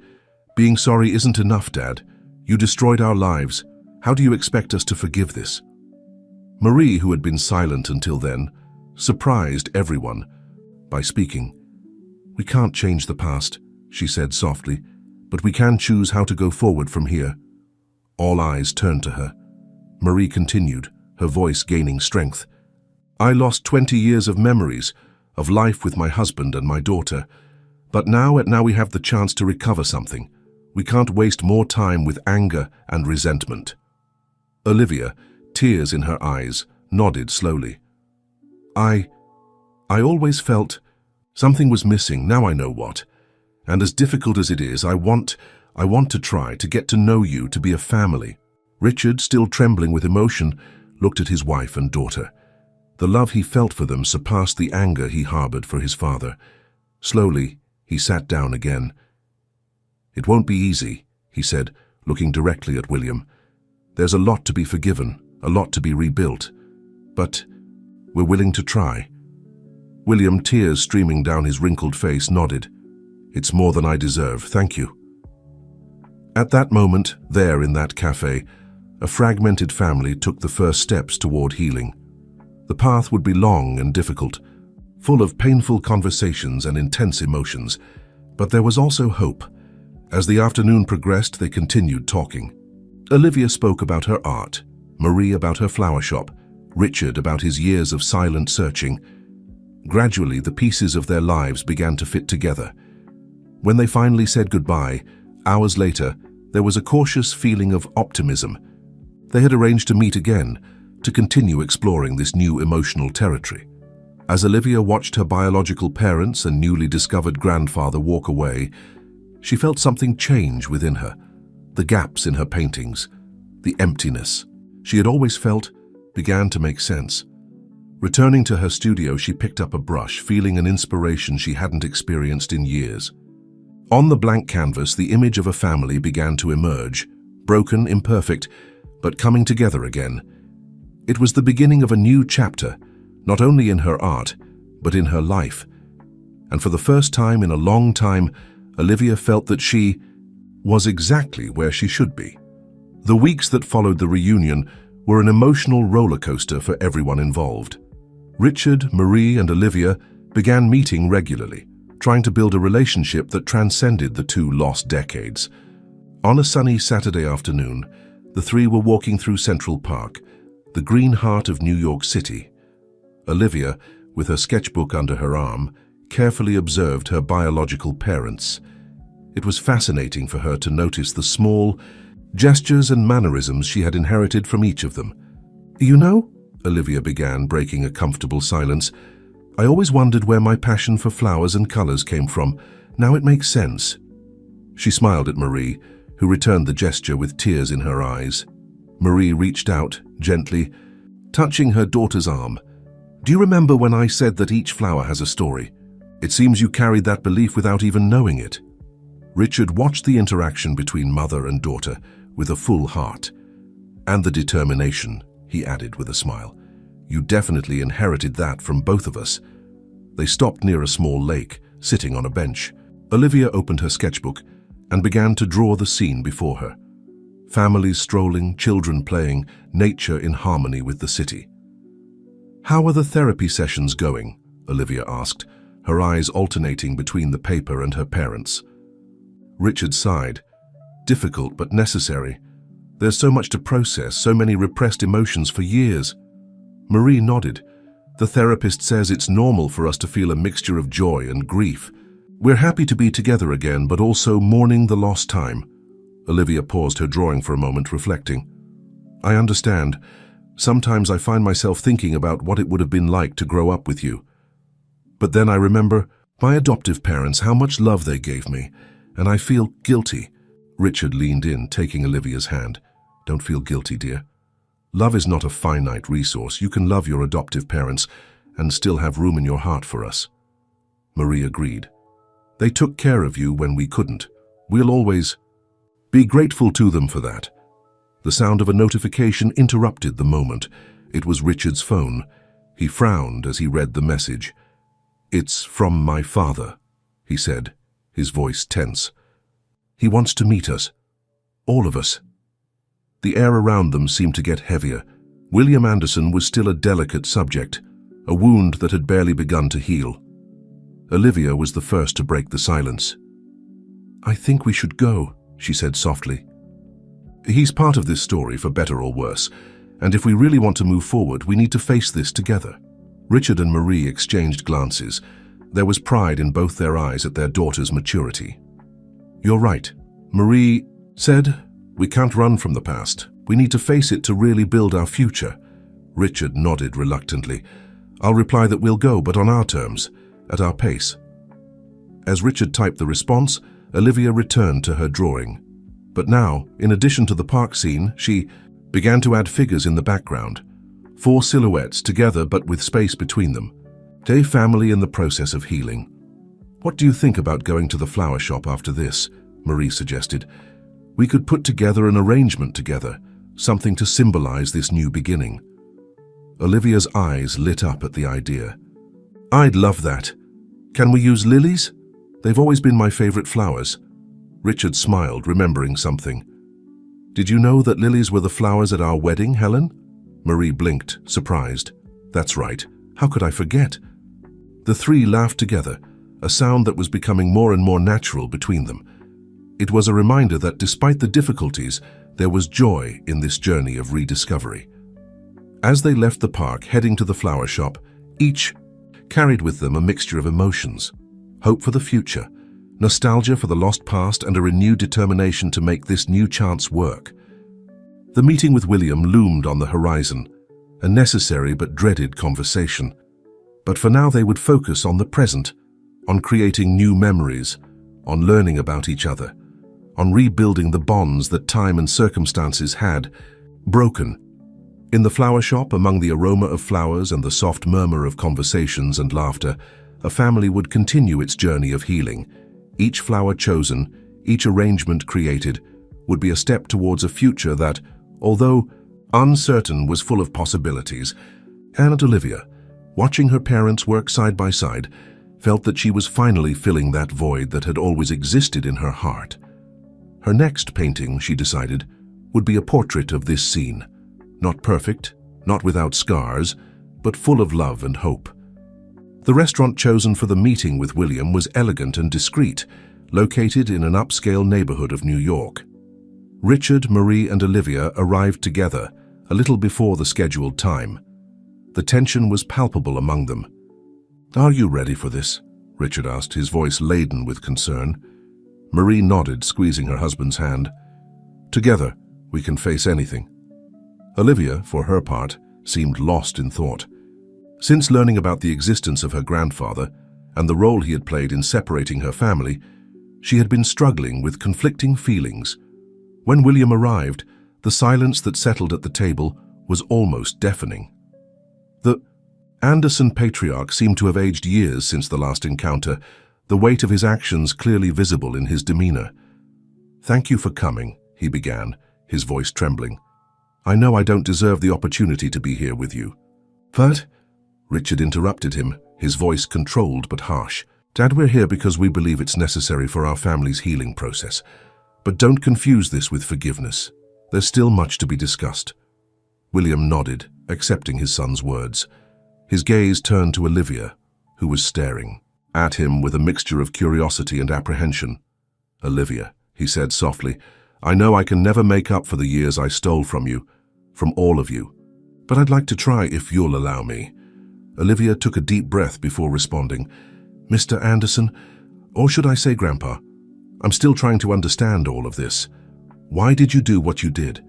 Being sorry isn't enough, Dad. You destroyed our lives. How do you expect us to forgive this? Marie, who had been silent until then, surprised everyone by speaking. We can't change the past, she said softly, but we can choose how to go forward from here. All eyes turned to her. Marie continued, her voice gaining strength. I lost 20 years of memories, of life with my husband and my daughter, but now we have the chance to recover something. We can't waste more time with anger and resentment. Olivia, tears in her eyes, nodded slowly. I always felt something was missing. Now I know what. And as difficult as it is, I want to try to get to know you, to be a family. Richard, still trembling with emotion, looked at his wife and daughter. The love he felt for them surpassed the anger he harbored for his father. Slowly, he sat down again. It won't be easy, he said, looking directly at William. There's a lot to be forgiven, a lot to be rebuilt. But we're willing to try. William, tears streaming down his wrinkled face, nodded. It's more than I deserve, thank you. At that moment, there in that cafe, a fragmented family took the first steps toward healing. The path would be long and difficult, full of painful conversations and intense emotions, but there was also hope. As the afternoon progressed, they continued talking. Olivia spoke about her art, Marie about her flower shop, Richard about his years of silent searching. Gradually, the pieces of their lives began to fit together. When they finally said goodbye, hours later, there was a cautious feeling of optimism. They had arranged to meet again, to continue exploring this new emotional territory. As Olivia watched her biological parents and newly discovered grandfather walk away, she felt something change within her. The gaps in her paintings, the emptiness she had always felt, began to make sense. Returning to her studio, she picked up a brush, feeling an inspiration she hadn't experienced in years. On the blank canvas, the image of a family began to emerge, broken, imperfect, but coming together again. It was the beginning of a new chapter, not only in her art, but in her life. And for the first time in a long time, Olivia felt that she was exactly where she should be. The weeks that followed the reunion were an emotional roller coaster for everyone involved. Richard, Marie, and Olivia began meeting regularly, trying to build a relationship that transcended the two lost decades. On a sunny Saturday afternoon, the three were walking through Central Park, the green heart of New York City. Olivia, with her sketchbook under her arm, carefully observed her biological parents. It was fascinating for her to notice the small gestures and mannerisms she had inherited from each of them. You know, Olivia began, breaking a comfortable silence, I always wondered where my passion for flowers and colors came from. Now it makes sense. She smiled at Marie, who returned the gesture with tears in her eyes. Marie reached out, gently, touching her daughter's arm. Do you remember when I said that each flower has a story? It seems you carried that belief without even knowing it. Richard watched the interaction between mother and daughter with a full heart. And the determination, he added with a smile. You definitely inherited that from both of us. They stopped near a small lake, sitting on a bench. Olivia opened her sketchbook and began to draw the scene before her. Families strolling, children playing, nature in harmony with the city. How are the therapy sessions going? Olivia asked, her eyes alternating between the paper and her parents. Richard sighed. Difficult but necessary. There's so much to process, so many repressed emotions for years. Marie nodded. The therapist says it's normal for us to feel a mixture of joy and grief. We're happy to be together again, but also mourning the lost time. Olivia paused her drawing for a moment, reflecting. I understand. Sometimes I find myself thinking about what it would have been like to grow up with you. But then I remember my adoptive parents, how much love they gave me, and I feel guilty. Richard leaned in, taking Olivia's hand. Don't feel guilty, dear. Love is not a finite resource. You can love your adoptive parents and still have room in your heart for us. Marie agreed. They took care of you when we couldn't. We'll always be grateful to them for that. The sound of a notification interrupted the moment. It was Richard's phone. He frowned as he read the message. It's from my father, he said, his voice tense. He wants to meet us. All of us." The air around them seemed to get heavier. William Anderson was still a delicate subject, a wound that had barely begun to heal. Olivia was the first to break the silence. "I think we should go," she said softly. "He's part of this story, for better or worse, and if we really want to move forward, we need to face this together." Richard and Marie exchanged glances. There was pride in both their eyes at their daughter's maturity. "You're right," Marie said. "We can't run from the past. We need to face it to really build our future." Richard nodded reluctantly. "I'll reply that we'll go, but on our terms, at our pace." As Richard typed the response, Olivia returned to her drawing. But now, in addition to the park scene, she began to add figures in the background. 4 silhouettes together but with space between them. A family in the process of healing. "What do you think about going to the flower shop after this?" Marie suggested. "We could put together an arrangement together, something to symbolize this new beginning." Olivia's eyes lit up at the idea. "I'd love that. Can we use lilies? They've always been my favorite flowers." Richard smiled, remembering something. "Did you know that lilies were the flowers at our wedding, Helen?" Marie blinked, surprised. "That's right. How could I forget?" The three laughed together, a sound that was becoming more and more natural between them. It was a reminder that despite the difficulties, there was joy in this journey of rediscovery. As they left the park, heading to the flower shop, each carried with them a mixture of emotions. Hope for the future, nostalgia for the lost past, and a renewed determination to make this new chance work. The meeting with William loomed on the horizon, a necessary but dreaded conversation. But for now they would focus on the present, on creating new memories, on learning about each other, on rebuilding the bonds that time and circumstances had broken. In the flower shop, among the aroma of flowers and the soft murmur of conversations and laughter, a family would continue its journey of healing. Each flower chosen, each arrangement created, would be a step towards a future that, although uncertain, was full of possibilities. And Olivia, watching her parents work side by side, felt that she was finally filling that void that had always existed in her heart. Her next painting, she decided, would be a portrait of this scene. Not perfect, not without scars, but full of love and hope. The restaurant chosen for the meeting with William was elegant and discreet, located in an upscale neighborhood of New York. Richard, Marie, and Olivia arrived together, a little before the scheduled time. The tension was palpable among them. "Are you ready for this?" Richard asked, his voice laden with concern. Marie nodded, squeezing her husband's hand. "Together, we can face anything." Olivia, for her part, seemed lost in thought. Since learning about the existence of her grandfather and the role he had played in separating her family, she had been struggling with conflicting feelings. When William arrived, the silence that settled at the table was almost deafening. The Anderson patriarch seemed to have aged years since the last encounter, the weight of his actions clearly visible in his demeanor. "Thank you for coming," he began, his voice trembling. "I know I don't deserve the opportunity to be here with you." "But," Richard interrupted him, his voice controlled but harsh. "Dad, we're here because we believe it's necessary for our family's healing process. But don't confuse this with forgiveness. There's still much to be discussed." William nodded, accepting his son's words. His gaze turned to Olivia, who was staring at him with a mixture of curiosity and apprehension. "Olivia," he said softly, "I know I can never make up for the years I stole from you, from all of you. But I'd like to try if you'll allow me." Olivia took a deep breath before responding. "Mr. Anderson, or should I say Grandpa, I'm still trying to understand all of this. Why did you do what you did?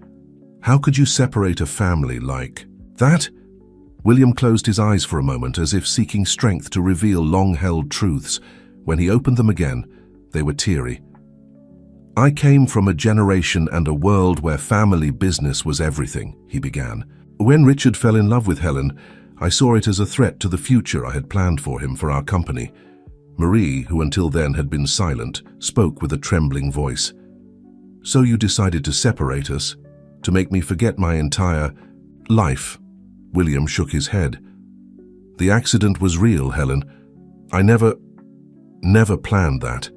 How could you separate a family like that?" William closed his eyes for a moment, as if seeking strength to reveal long-held truths. When he opened them again, they were teary. "I came from a generation and a world where family business was everything," he began. "When Richard fell in love with Helen, I saw it as a threat to the future I had planned for him, for our company." Marie, who until then had been silent, spoke with a trembling voice. "So you decided to separate us, to make me forget my entire life?" William shook his head. "The accident was real, Helen. I never planned that.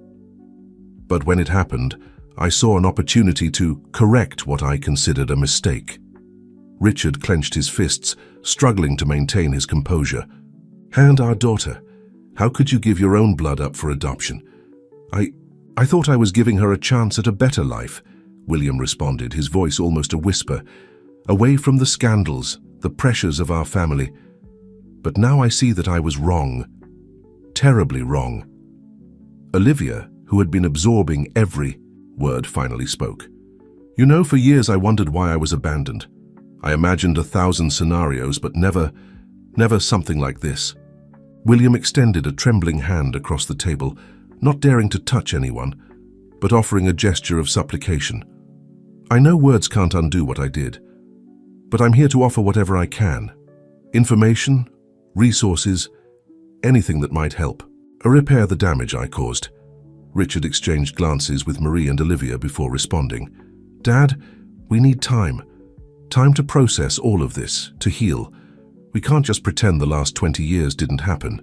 But when it happened, I saw an opportunity to correct what I considered a mistake. Richard clenched his fists, struggling to maintain his composure. And our daughter. How could you give your own blood up for adoption? I thought I was giving her a chance at a better life, William responded, his voice almost a whisper. Away from the scandals, the pressures of our family. But now I see that I was wrong. Terribly wrong. Olivia, who had been absorbing every word, finally spoke. You know, for years I wondered why I was abandoned. I imagined 1,000 scenarios, but never something like this. William extended a trembling hand across the table, not daring to touch anyone, but offering a gesture of supplication. I know words can't undo what I did, but I'm here to offer whatever I can. Information, resources, anything that might help. Repair the damage I caused. Richard exchanged glances with Marie and Olivia before responding. Dad, we need time. Time to process all of this, to heal. We can't just pretend the last 20 years didn't happen.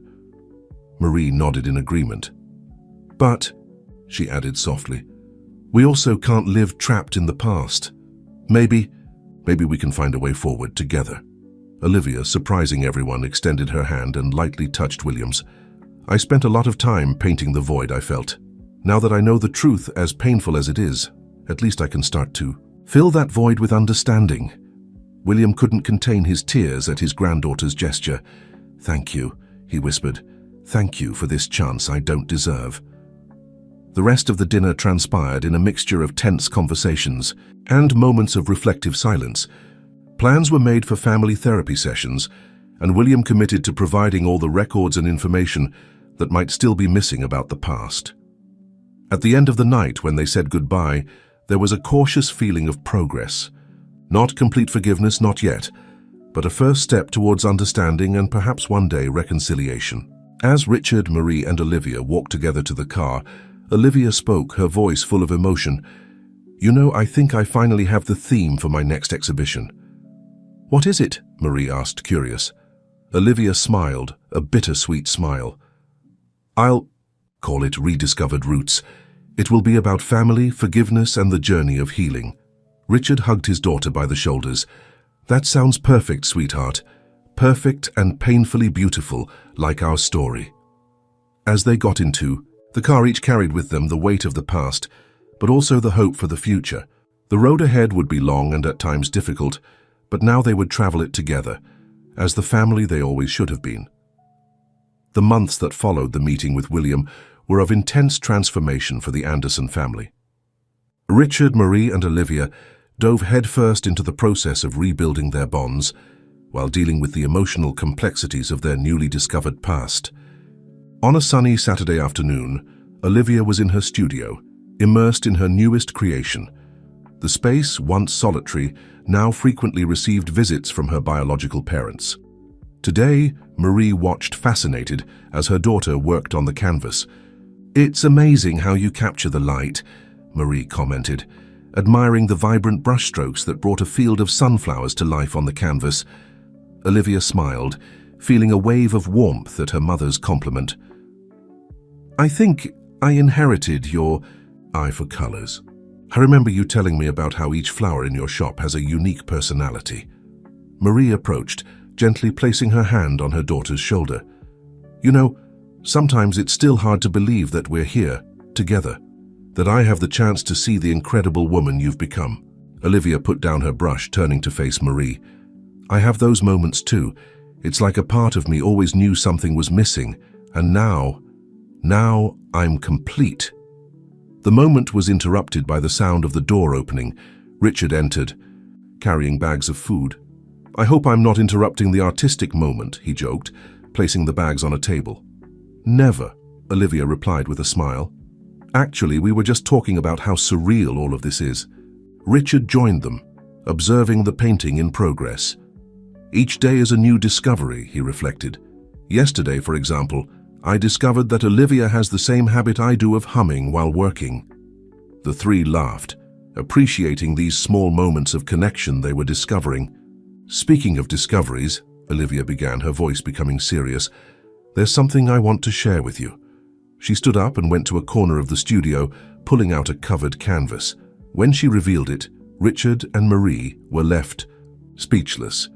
Marie nodded in agreement. But, she added softly, we also can't live trapped in the past. Maybe we can find a way forward together. Olivia, surprising everyone, extended her hand and lightly touched William's. I spent a lot of time painting the void I felt. Now that I know the truth, as painful as it is, at least I can start to fill that void with understanding. William couldn't contain his tears at his granddaughter's gesture. Thank you, he whispered. Thank you for this chance I don't deserve. The rest of the dinner transpired in a mixture of tense conversations and moments of reflective silence. Plans were made for family therapy sessions, and William committed to providing all the records and information that might still be missing about the past. At the end of the night, when they said goodbye, there was a cautious feeling of progress. Not complete forgiveness, not yet, but a first step towards understanding and perhaps one day reconciliation. As Richard, Marie, and Olivia walked together to the car, Olivia spoke, her voice full of emotion. You know, I think I finally have the theme for my next exhibition. What is it? Marie asked, curious. Olivia smiled, a bittersweet smile. I'll call it Rediscovered Roots. It will be about family, forgiveness, and the journey of healing. Richard hugged his daughter by the shoulders. That sounds perfect, sweetheart. Perfect and painfully beautiful, like our story. As they got into the car, each carried with them the weight of the past, but also the hope for the future. The road ahead would be long and at times difficult, but now they would travel it together, as the family they always should have been. The months that followed the meeting with William were of intense transformation for the Anderson family. Richard, Marie, and Olivia dove headfirst into the process of rebuilding their bonds, while dealing with the emotional complexities of their newly discovered past. On a sunny Saturday afternoon, Olivia was in her studio, immersed in her newest creation. The space, once solitary, now frequently received visits from her biological parents. Today, Marie watched fascinated as her daughter worked on the canvas. It's amazing how you capture the light, Marie commented, admiring the vibrant brushstrokes that brought a field of sunflowers to life on the canvas. Olivia smiled, feeling a wave of warmth at her mother's compliment. I think I inherited your eye for colors. I remember you telling me about how each flower in your shop has a unique personality. Marie approached, gently placing her hand on her daughter's shoulder. You know, sometimes it's still hard to believe that we're here, together, that I have the chance to see the incredible woman you've become. Olivia put down her brush, turning to face Marie. I have those moments too. It's like a part of me always knew something was missing, and now I'm complete. The moment was interrupted by the sound of the door opening. Richard entered, carrying bags of food. I hope I'm not interrupting the artistic moment, he joked, placing the bags on a table. Never, Olivia replied with a smile. Actually, we were just talking about how surreal all of this is. Richard joined them, observing the painting in progress. Each day is a new discovery, he reflected. Yesterday, for example, I discovered that Olivia has the same habit I do of humming while working. The three laughed, appreciating these small moments of connection they were discovering. Speaking of discoveries, Olivia began, her voice becoming serious, there's something I want to share with you. She stood up and went to a corner of the studio, pulling out a covered canvas. When she revealed it, Richard and Marie were left speechless.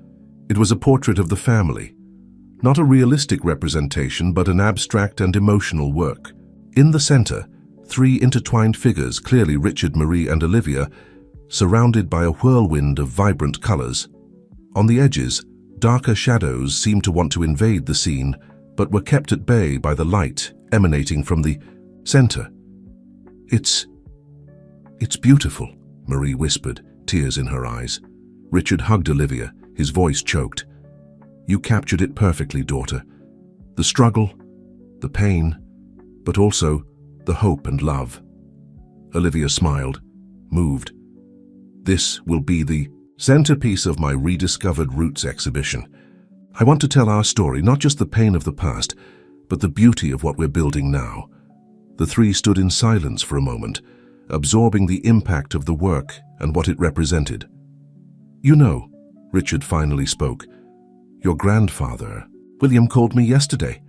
It was a portrait of the family. Not a realistic representation, but an abstract and emotional work. In the center, three intertwined figures, clearly Richard, Marie, and Olivia, surrounded by a whirlwind of vibrant colors. On the edges, darker shadows seemed to want to invade the scene, but were kept at bay by the light emanating from the center. It's beautiful, Marie whispered, tears in her eyes. Richard hugged Olivia, his voice choked. You captured it perfectly, daughter. The struggle, the pain, but also the hope and love. Olivia smiled, moved. This will be the centerpiece of my Rediscovered Roots exhibition. I want to tell our story, not just the pain of the past, but the beauty of what we're building now. The three stood in silence for a moment, absorbing the impact of the work and what it represented. You know, Richard finally spoke, your grandfather, William, called me yesterday.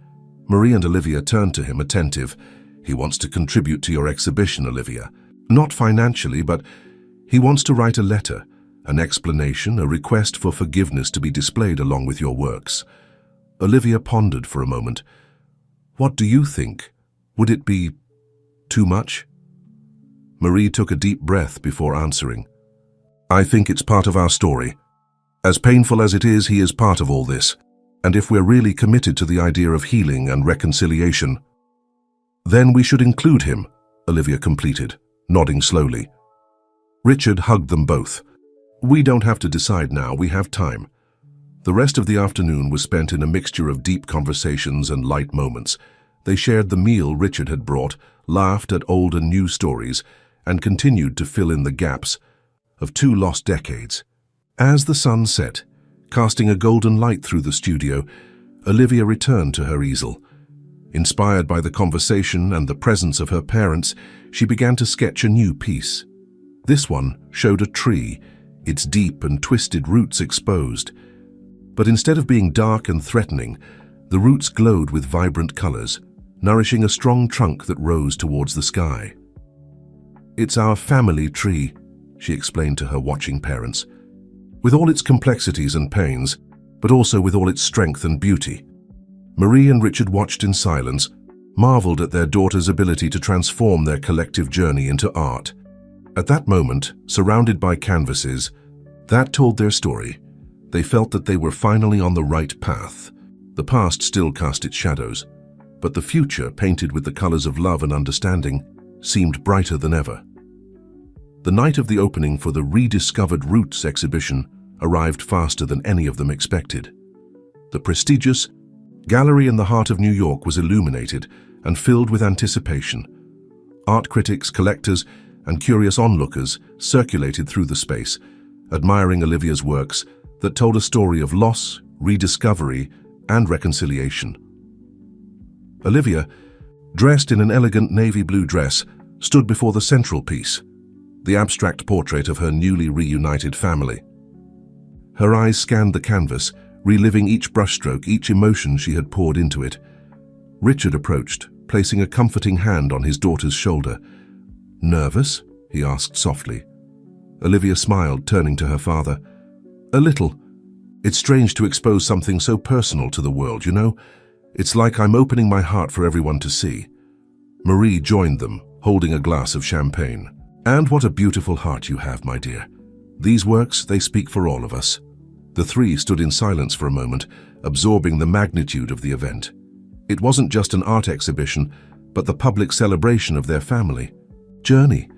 Marie and Olivia turned to him, attentive. He wants to contribute to your exhibition, Olivia. Not financially, but he wants to write a letter, an explanation, a request for forgiveness to be displayed along with your works. Olivia pondered for a moment. What do you think? Would it be too much? Marie took a deep breath before answering. I think it's part of our story. As painful as it is, he is part of all this. And if we're really committed to the idea of healing and reconciliation, then we should include him, Olivia completed, nodding slowly. Richard hugged them both. We don't have to decide now, we have time. The rest of the afternoon was spent in a mixture of deep conversations and light moments. They shared the meal Richard had brought, laughed at old and new stories, and continued to fill in the gaps of 2 lost decades. As the sun set, casting a golden light through the studio, Olivia returned to her easel. Inspired by the conversation and the presence of her parents, she began to sketch a new piece. This one showed a tree, its deep and twisted roots exposed. But instead of being dark and threatening, the roots glowed with vibrant colors, nourishing a strong trunk that rose towards the sky. It's our family tree, she explained to her watching parents. With all its complexities and pains, but also with all its strength and beauty. Marie and Richard watched in silence, marveled at their daughter's ability to transform their collective journey into art. At that moment, surrounded by canvases, that told their story. They felt that they were finally on the right path. The past still cast its shadows, but the future, painted with the colors of love and understanding, seemed brighter than ever. The night of the opening for the Rediscovered Roots exhibition arrived faster than any of them expected. The prestigious gallery in the heart of New York was illuminated and filled with anticipation. Art critics, collectors, and curious onlookers circulated through the space, admiring Olivia's works that told a story of loss, rediscovery, and reconciliation. Olivia, dressed in an elegant navy blue dress, stood before the central piece, the abstract portrait of her newly reunited family. Her eyes scanned the canvas, reliving each brushstroke, each emotion she had poured into it. Richard approached, placing a comforting hand on his daughter's shoulder. "Nervous?" he asked softly. Olivia smiled, turning to her father. "A little. It's strange to expose something so personal to the world, you know? It's like I'm opening my heart for everyone to see." Marie joined them, holding a glass of champagne. "And what a beautiful heart you have, my dear. These works, they speak for all of us." The three stood in silence for a moment, absorbing the magnitude of the event. It wasn't just an art exhibition, but the public celebration of their family journey.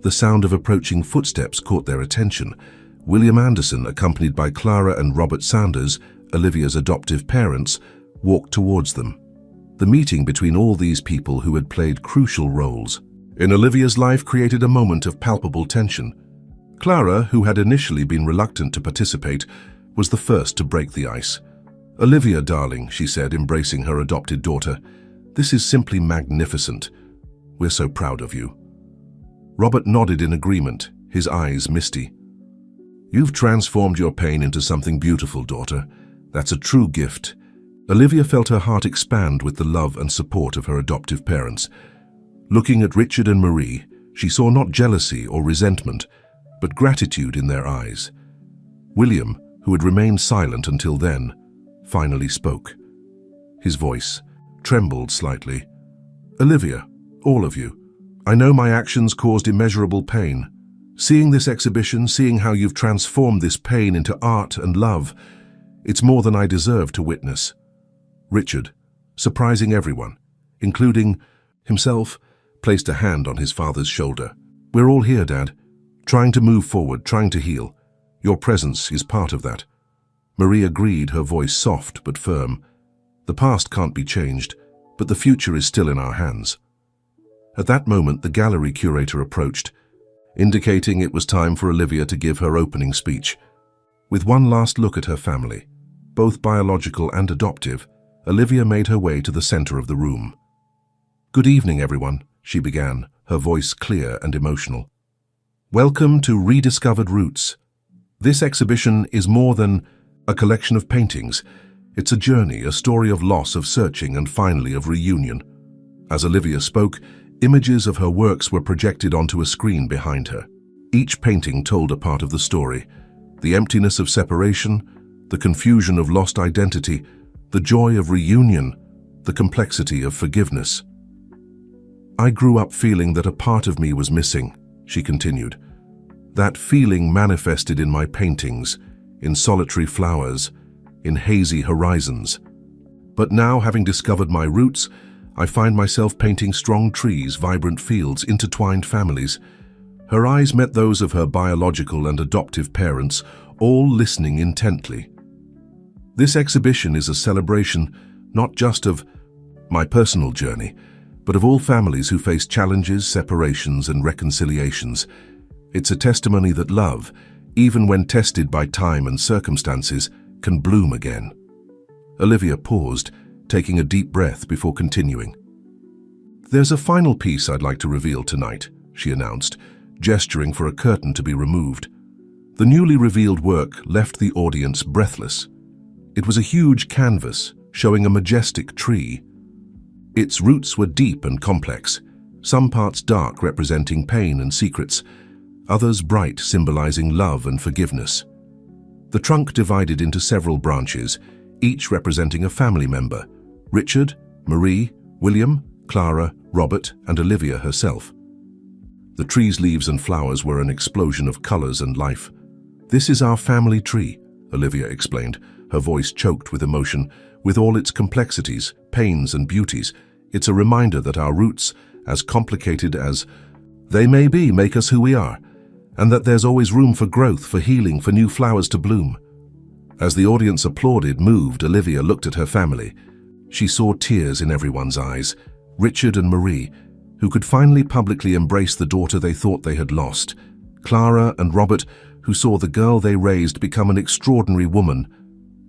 The sound of approaching footsteps caught their attention. William Anderson, accompanied by Clara and Robert Sanders, Olivia's adoptive parents, walked towards them. The meeting between all these people who had played crucial roles in Olivia's life created a moment of palpable tension. Clara, who had initially been reluctant to participate, was the first to break the ice. "Olivia, darling," she said, embracing her adopted daughter, "this is simply magnificent. We're so proud of you." Robert nodded in agreement, his eyes misty. "You've transformed your pain into something beautiful, daughter. That's a true gift." Olivia felt her heart expand with the love and support of her adoptive parents. Looking at Richard and Marie, She saw not jealousy or resentment, but gratitude in their eyes. William, who had remained silent until then, finally spoke. His voice trembled slightly. "Olivia, all of you, I know my actions caused immeasurable pain. Seeing this exhibition, seeing how you've transformed this pain into art and love, it's more than I deserve to witness." Richard, surprising everyone, including himself, placed a hand on his father's shoulder. "We're all here, Dad, trying to move forward, trying to heal. Your presence is part of that." Marie agreed, her voice soft but firm. "The past can't be changed, but the future is still in our hands." At that moment, the gallery curator approached, indicating it was time for Olivia to give her opening speech. With one last look at her family, both biological and adoptive, Olivia made her way to the center of the room. "Good evening, everyone," she began, her voice clear and emotional. "Welcome to Rediscovered Roots. This exhibition is more than a collection of paintings. It's a journey, a story of loss, of searching, and finally of reunion." As Olivia spoke, images of her works were projected onto a screen behind her. Each painting told a part of the story: the emptiness of separation, the confusion of lost identity, the joy of reunion, the complexity of forgiveness. "I grew up feeling that a part of me was missing," she continued. "That feeling manifested in my paintings, in solitary flowers, in hazy horizons. But now, having discovered my roots, I find myself painting strong trees, vibrant fields, intertwined families." Her eyes met those of her biological and adoptive parents, all listening intently. "This exhibition is a celebration not just of my personal journey, but of all families who face challenges, separations, and reconciliations. It's a testimony that love, even when tested by time and circumstances, can bloom again." Olivia paused, taking a deep breath before continuing. "There's a final piece I'd like to reveal tonight," she announced, gesturing for a curtain to be removed. The newly revealed work left the audience breathless. It was a huge canvas showing a majestic tree. Its roots were deep and complex, some parts dark representing pain and secrets, others bright symbolizing love and forgiveness. The trunk divided into several branches, each representing a family member: Richard, Marie, William, Clara, Robert, and Olivia herself. The tree's leaves and flowers were an explosion of colors and life. "This is our family tree," Olivia explained, her voice choked with emotion. "With all its complexities, pains, and beauties, it's a reminder that our roots, as complicated as they may be, make us who we are, and that there's always room for growth, for healing, for new flowers to bloom." As the audience applauded, moved, Olivia looked at her family. She saw tears in everyone's eyes: Richard and Marie, who could finally publicly embrace the daughter they thought they had lost; Clara and Robert, who saw the girl they raised become an extraordinary woman;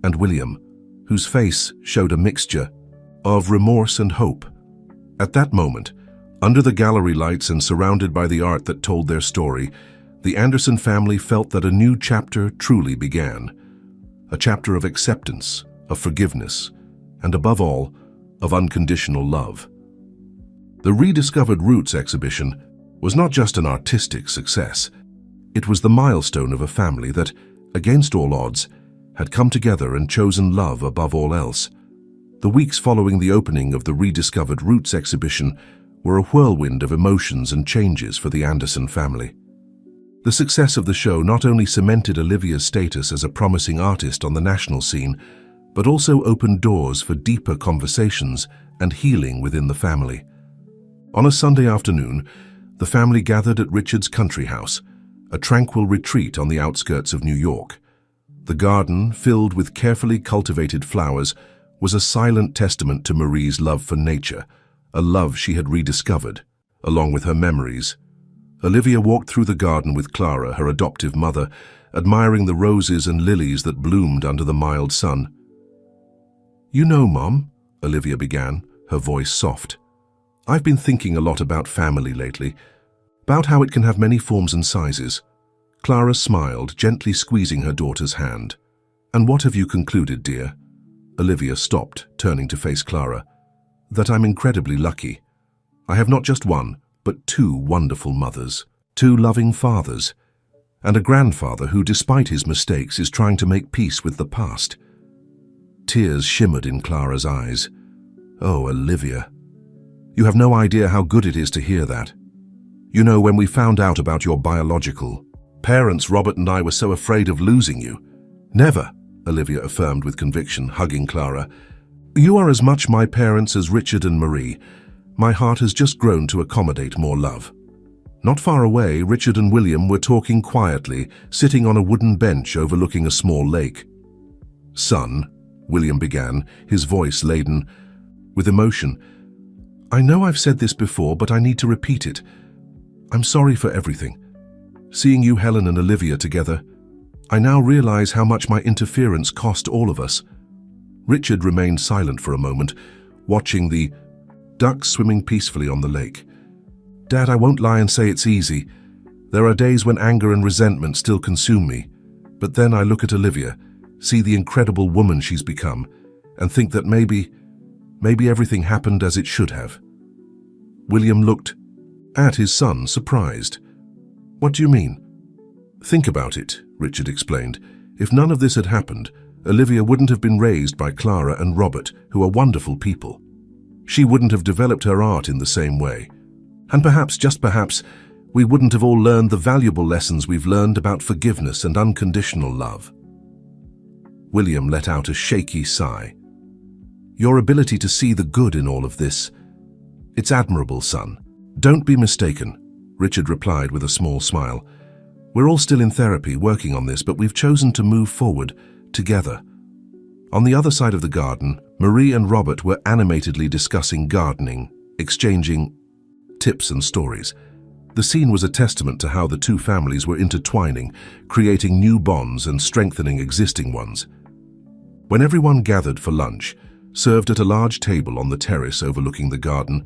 and William, whose face showed a mixture of remorse and hope. At that moment, under the gallery lights and surrounded by the art that told their story, the Anderson family felt that a new chapter truly began. A chapter of acceptance, of forgiveness, and above all, of unconditional love. The Rediscovered Roots exhibition was not just an artistic success. It was the milestone of a family that, against all odds, had come together and chosen love above all else. The weeks following the opening of the Rediscovered Roots exhibition were a whirlwind of emotions and changes for the Anderson family. The success of the show not only cemented Olivia's status as a promising artist on the national scene, but also opened doors for deeper conversations and healing within the family. On a Sunday afternoon, the family gathered at Richard's country house, a tranquil retreat on the outskirts of New York. The garden, filled with carefully cultivated flowers, was a silent testament to Marie's love for nature, a love she had rediscovered, along with her memories. Olivia walked through the garden with Clara, her adoptive mother, admiring the roses and lilies that bloomed under the mild sun. "You know, Mom," Olivia began, her voice soft, "I've been thinking a lot about family lately, about how it can have many forms and sizes." Clara smiled, gently squeezing her daughter's hand. "And what have you concluded, dear?" Olivia stopped, turning to face Clara. "That I'm incredibly lucky. I have not just one, but two wonderful mothers, two loving fathers, and a grandfather who, despite his mistakes, is trying to make peace with the past. Tears shimmered in Clara's eyes. Oh, Olivia, you have no idea how good it is to hear that. You know, when we found out about your biological parents, Robert and I were so afraid of losing you. Never, Olivia affirmed with conviction, hugging Clara. You are as much my parents as Richard and Marie. My heart has just grown to accommodate more love. Not far away, Richard and William were talking quietly, sitting on a wooden bench overlooking a small lake. Son, William began, his voice laden with emotion. I know I've said this before, but I need to repeat it. I'm sorry for everything. Seeing you, Helen and Olivia, together, I now realize how much my interference cost all of us. Richard remained silent for a moment, watching the ducks swimming peacefully on the lake. Dad, I won't lie and say it's easy. There are days when anger and resentment still consume me. But then I look at Olivia, see the incredible woman she's become, and think that maybe everything happened as it should have. William looked at his son, surprised. What do you mean? Think about it, Richard explained. If none of this had happened, Olivia wouldn't have been raised by Clara and Robert, who are wonderful people. She wouldn't have developed her art in the same way. And perhaps, just perhaps, we wouldn't have all learned the valuable lessons we've learned about forgiveness and unconditional love. William let out a shaky sigh. Your ability to see the good in all of this, it's admirable, son. Don't be mistaken, Richard replied with a small smile. We're all still in therapy, working on this, but we've chosen to move forward together. On the other side of the garden, Marie and Robert were animatedly discussing gardening, exchanging tips and stories. The scene was a testament to how the two families were intertwining, creating new bonds and strengthening existing ones. When everyone gathered for lunch, served at a large table on the terrace overlooking the garden,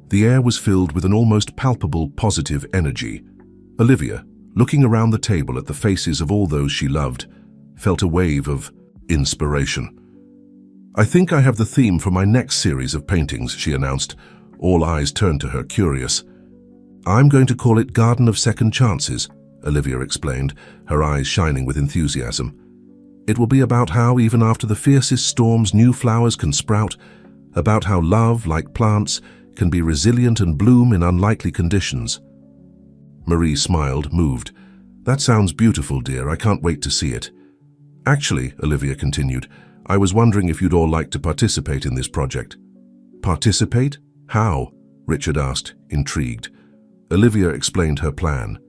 the air was filled with an almost palpable positive energy. Olivia, looking around the table at the faces of all those she loved, felt a wave of inspiration. I think I have the theme for my next series of paintings, she announced. All eyes turned to her, curious. I'm going to call it Garden of Second Chances, Olivia explained, her eyes shining with enthusiasm. It will be about how, even after the fiercest storms, new flowers can sprout, about how love, like plants, can be resilient and bloom in unlikely conditions. Marie smiled, moved. That sounds beautiful, dear. I can't wait to see it. Actually, Olivia continued, I was wondering if you'd all like to participate in this project. Participate? How? Richard asked, intrigued. Olivia explained her plan.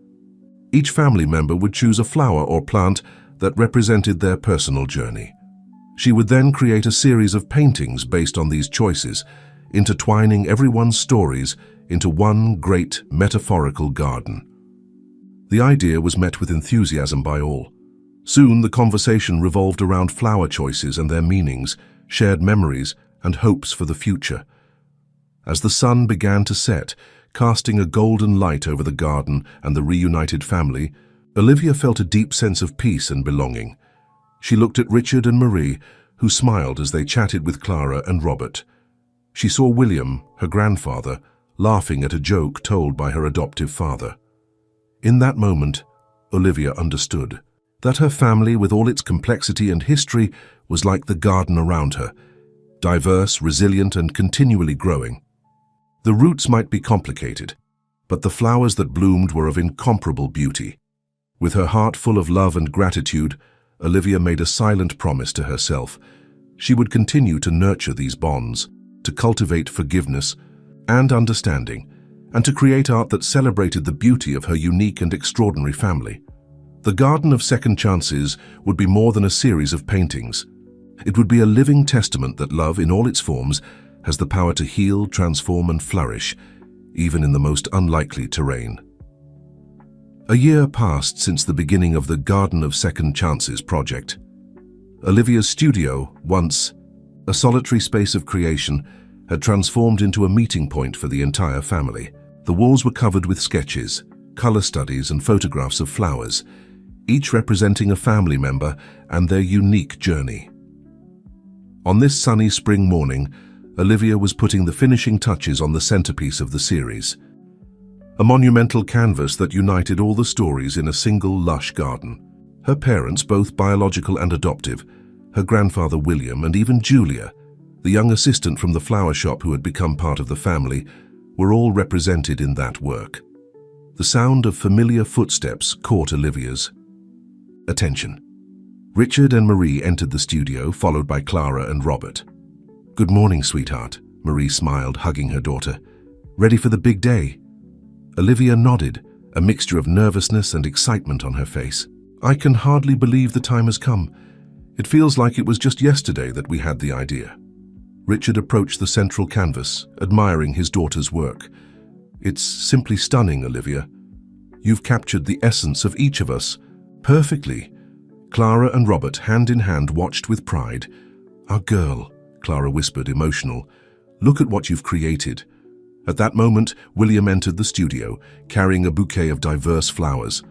Each family member would choose a flower or plant that represented their personal journey. She would then create a series of paintings based on these choices, intertwining everyone's stories into one great metaphorical garden. The idea was met with enthusiasm by all. Soon the conversation revolved around flower choices and their meanings, shared memories, and hopes for the future. As the sun began to set, casting a golden light over the garden and the reunited family, Olivia felt a deep sense of peace and belonging. She looked at Richard and Marie, who smiled as they chatted with Clara and Robert. She saw William, her grandfather, laughing at a joke told by her adoptive father. In that moment, Olivia understood that her family, with all its complexity and history, was like the garden around her, diverse, resilient, and continually growing. The roots might be complicated, but the flowers that bloomed were of incomparable beauty. With her heart full of love and gratitude, Olivia made a silent promise to herself. She would continue to nurture these bonds, to cultivate forgiveness and understanding, and to create art that celebrated the beauty of her unique and extraordinary family. The Garden of Second Chances would be more than a series of paintings. It would be a living testament that love, in all its forms, has the power to heal, transform, and flourish, even in the most unlikely terrain. A year passed since the beginning of the Garden of Second Chances project. Olivia's studio, once a solitary space of creation, had transformed into a meeting point for the entire family. The walls were covered with sketches, color studies, and photographs of flowers, each representing a family member and their unique journey. On this sunny spring morning, Olivia was putting the finishing touches on the centerpiece of the series. a monumental canvas that united all the stories in a single lush garden. Her parents, both biological and adoptive, her grandfather William, and even Julia, the young assistant from the flower shop who had become part of the family, were all represented in that work. The sound of familiar footsteps caught Olivia's attention. Richard and Marie entered the studio, followed by Clara and Robert. "Good morning, sweetheart," Marie smiled, hugging her daughter. "Ready for the big day?" Olivia nodded, a mixture of nervousness and excitement on her face. "I can hardly believe the time has come. It feels like it was just yesterday that we had the idea." Richard approached the central canvas, admiring his daughter's work. "It's simply stunning, Olivia. You've captured the essence of each of us perfectly." Clara and Robert, hand in hand, watched with pride. "Our girl," Clara whispered, emotional. "Look at what you've created." At that moment, William entered the studio, carrying a bouquet of diverse flowers.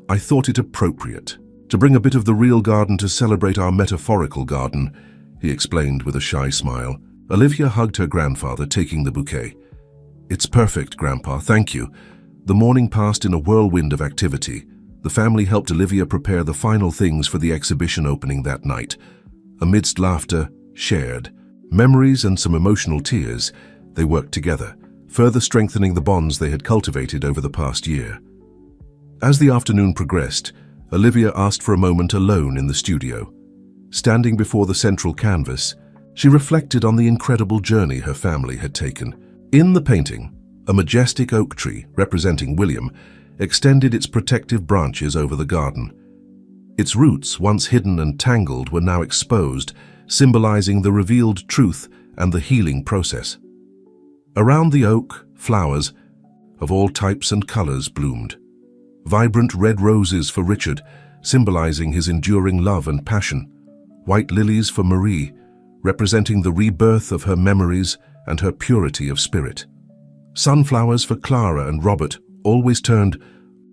"I thought it appropriate to bring a bit of the real garden to celebrate our metaphorical garden," he explained with a shy smile. Olivia hugged her grandfather, taking the bouquet. "It's perfect, Grandpa, thank you." The morning passed in a whirlwind of activity. The family helped Olivia prepare the final things for the exhibition opening that night. Amidst laughter, shared memories, and some emotional tears, they worked together, further strengthening the bonds they had cultivated over the past year. As the afternoon progressed, Olivia asked for a moment alone in the studio. Standing before the central canvas, she reflected on the incredible journey her family had taken. In the painting, a majestic oak tree, representing William, extended its protective branches over the garden. Its roots, once hidden and tangled, were now exposed, symbolizing the revealed truth and the healing process. Around the oak, flowers of all types and colors bloomed. Vibrant red roses for Richard, symbolizing his enduring love and passion. White lilies for Marie, representing the rebirth of her memories and her purity of spirit. Sunflowers for Clara and Robert, always turned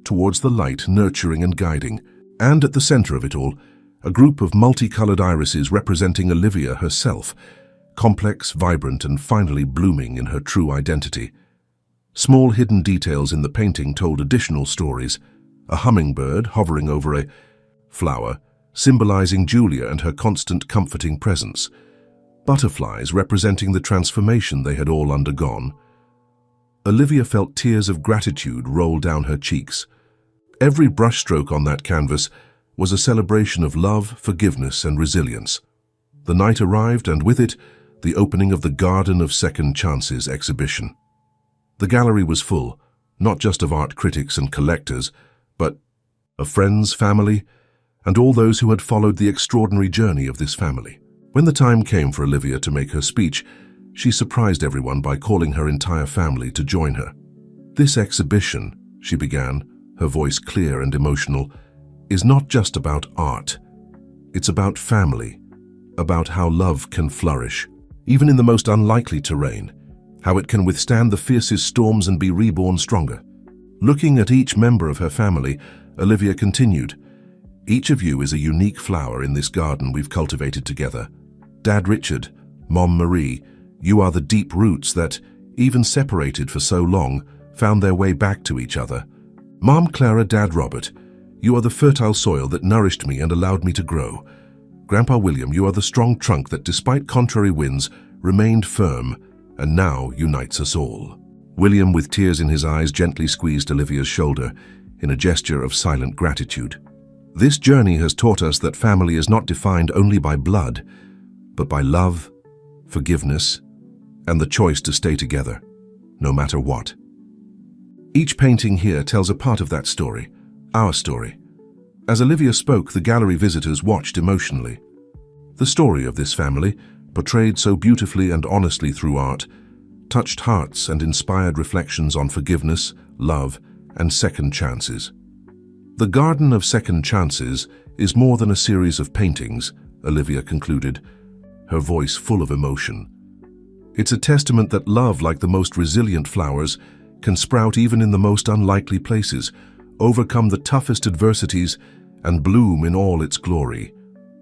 towards the light, nurturing and guiding. And at the center of it all, a group of multicolored irises representing Olivia herself, complex, vibrant, and finally blooming in her true identity. Small hidden details in the painting told additional stories. A hummingbird hovering over a flower, symbolizing Julia and her constant comforting presence. Butterflies representing the transformation they had all undergone. Olivia felt tears of gratitude roll down her cheeks. Every brushstroke on that canvas was a celebration of love, forgiveness, and resilience. The night arrived, and with it, the opening of the Garden of Second Chances exhibition. The gallery was full, not just of art critics and collectors, but of friends, family, and all those who had followed the extraordinary journey of this family. When the time came for Olivia to make her speech, she surprised everyone by calling her entire family to join her. "This exhibition," she began, her voice clear and emotional, "is not just about art. It's about family, about how love can flourish, even in the most unlikely terrain, how it can withstand the fiercest storms and be reborn stronger." Looking at each member of her family, Olivia continued, "Each of you is a unique flower in this garden we've cultivated together. Dad Richard, Mom Marie, you are the deep roots that, even separated for so long, found their way back to each other. Mom Clara, Dad Robert, you are the fertile soil that nourished me and allowed me to grow. Grandpa William, you are the strong trunk that, despite contrary winds, remained firm and now unites us all." William, with tears in his eyes, gently squeezed Olivia's shoulder in a gesture of silent gratitude. "This journey has taught us that family is not defined only by blood, but by love, forgiveness, and the choice to stay together, no matter what." Each painting here tells a part of that story, our story. As Olivia spoke, the gallery visitors watched emotionally. The story of this family, portrayed so beautifully and honestly through art, touched hearts and inspired reflections on forgiveness, love, and second chances. The Garden of Second Chances is more than a series of paintings, Olivia concluded, her voice full of emotion. It's a testament that love, like the most resilient flowers, can sprout even in the most unlikely places, overcome the toughest adversities, and bloom in all its glory.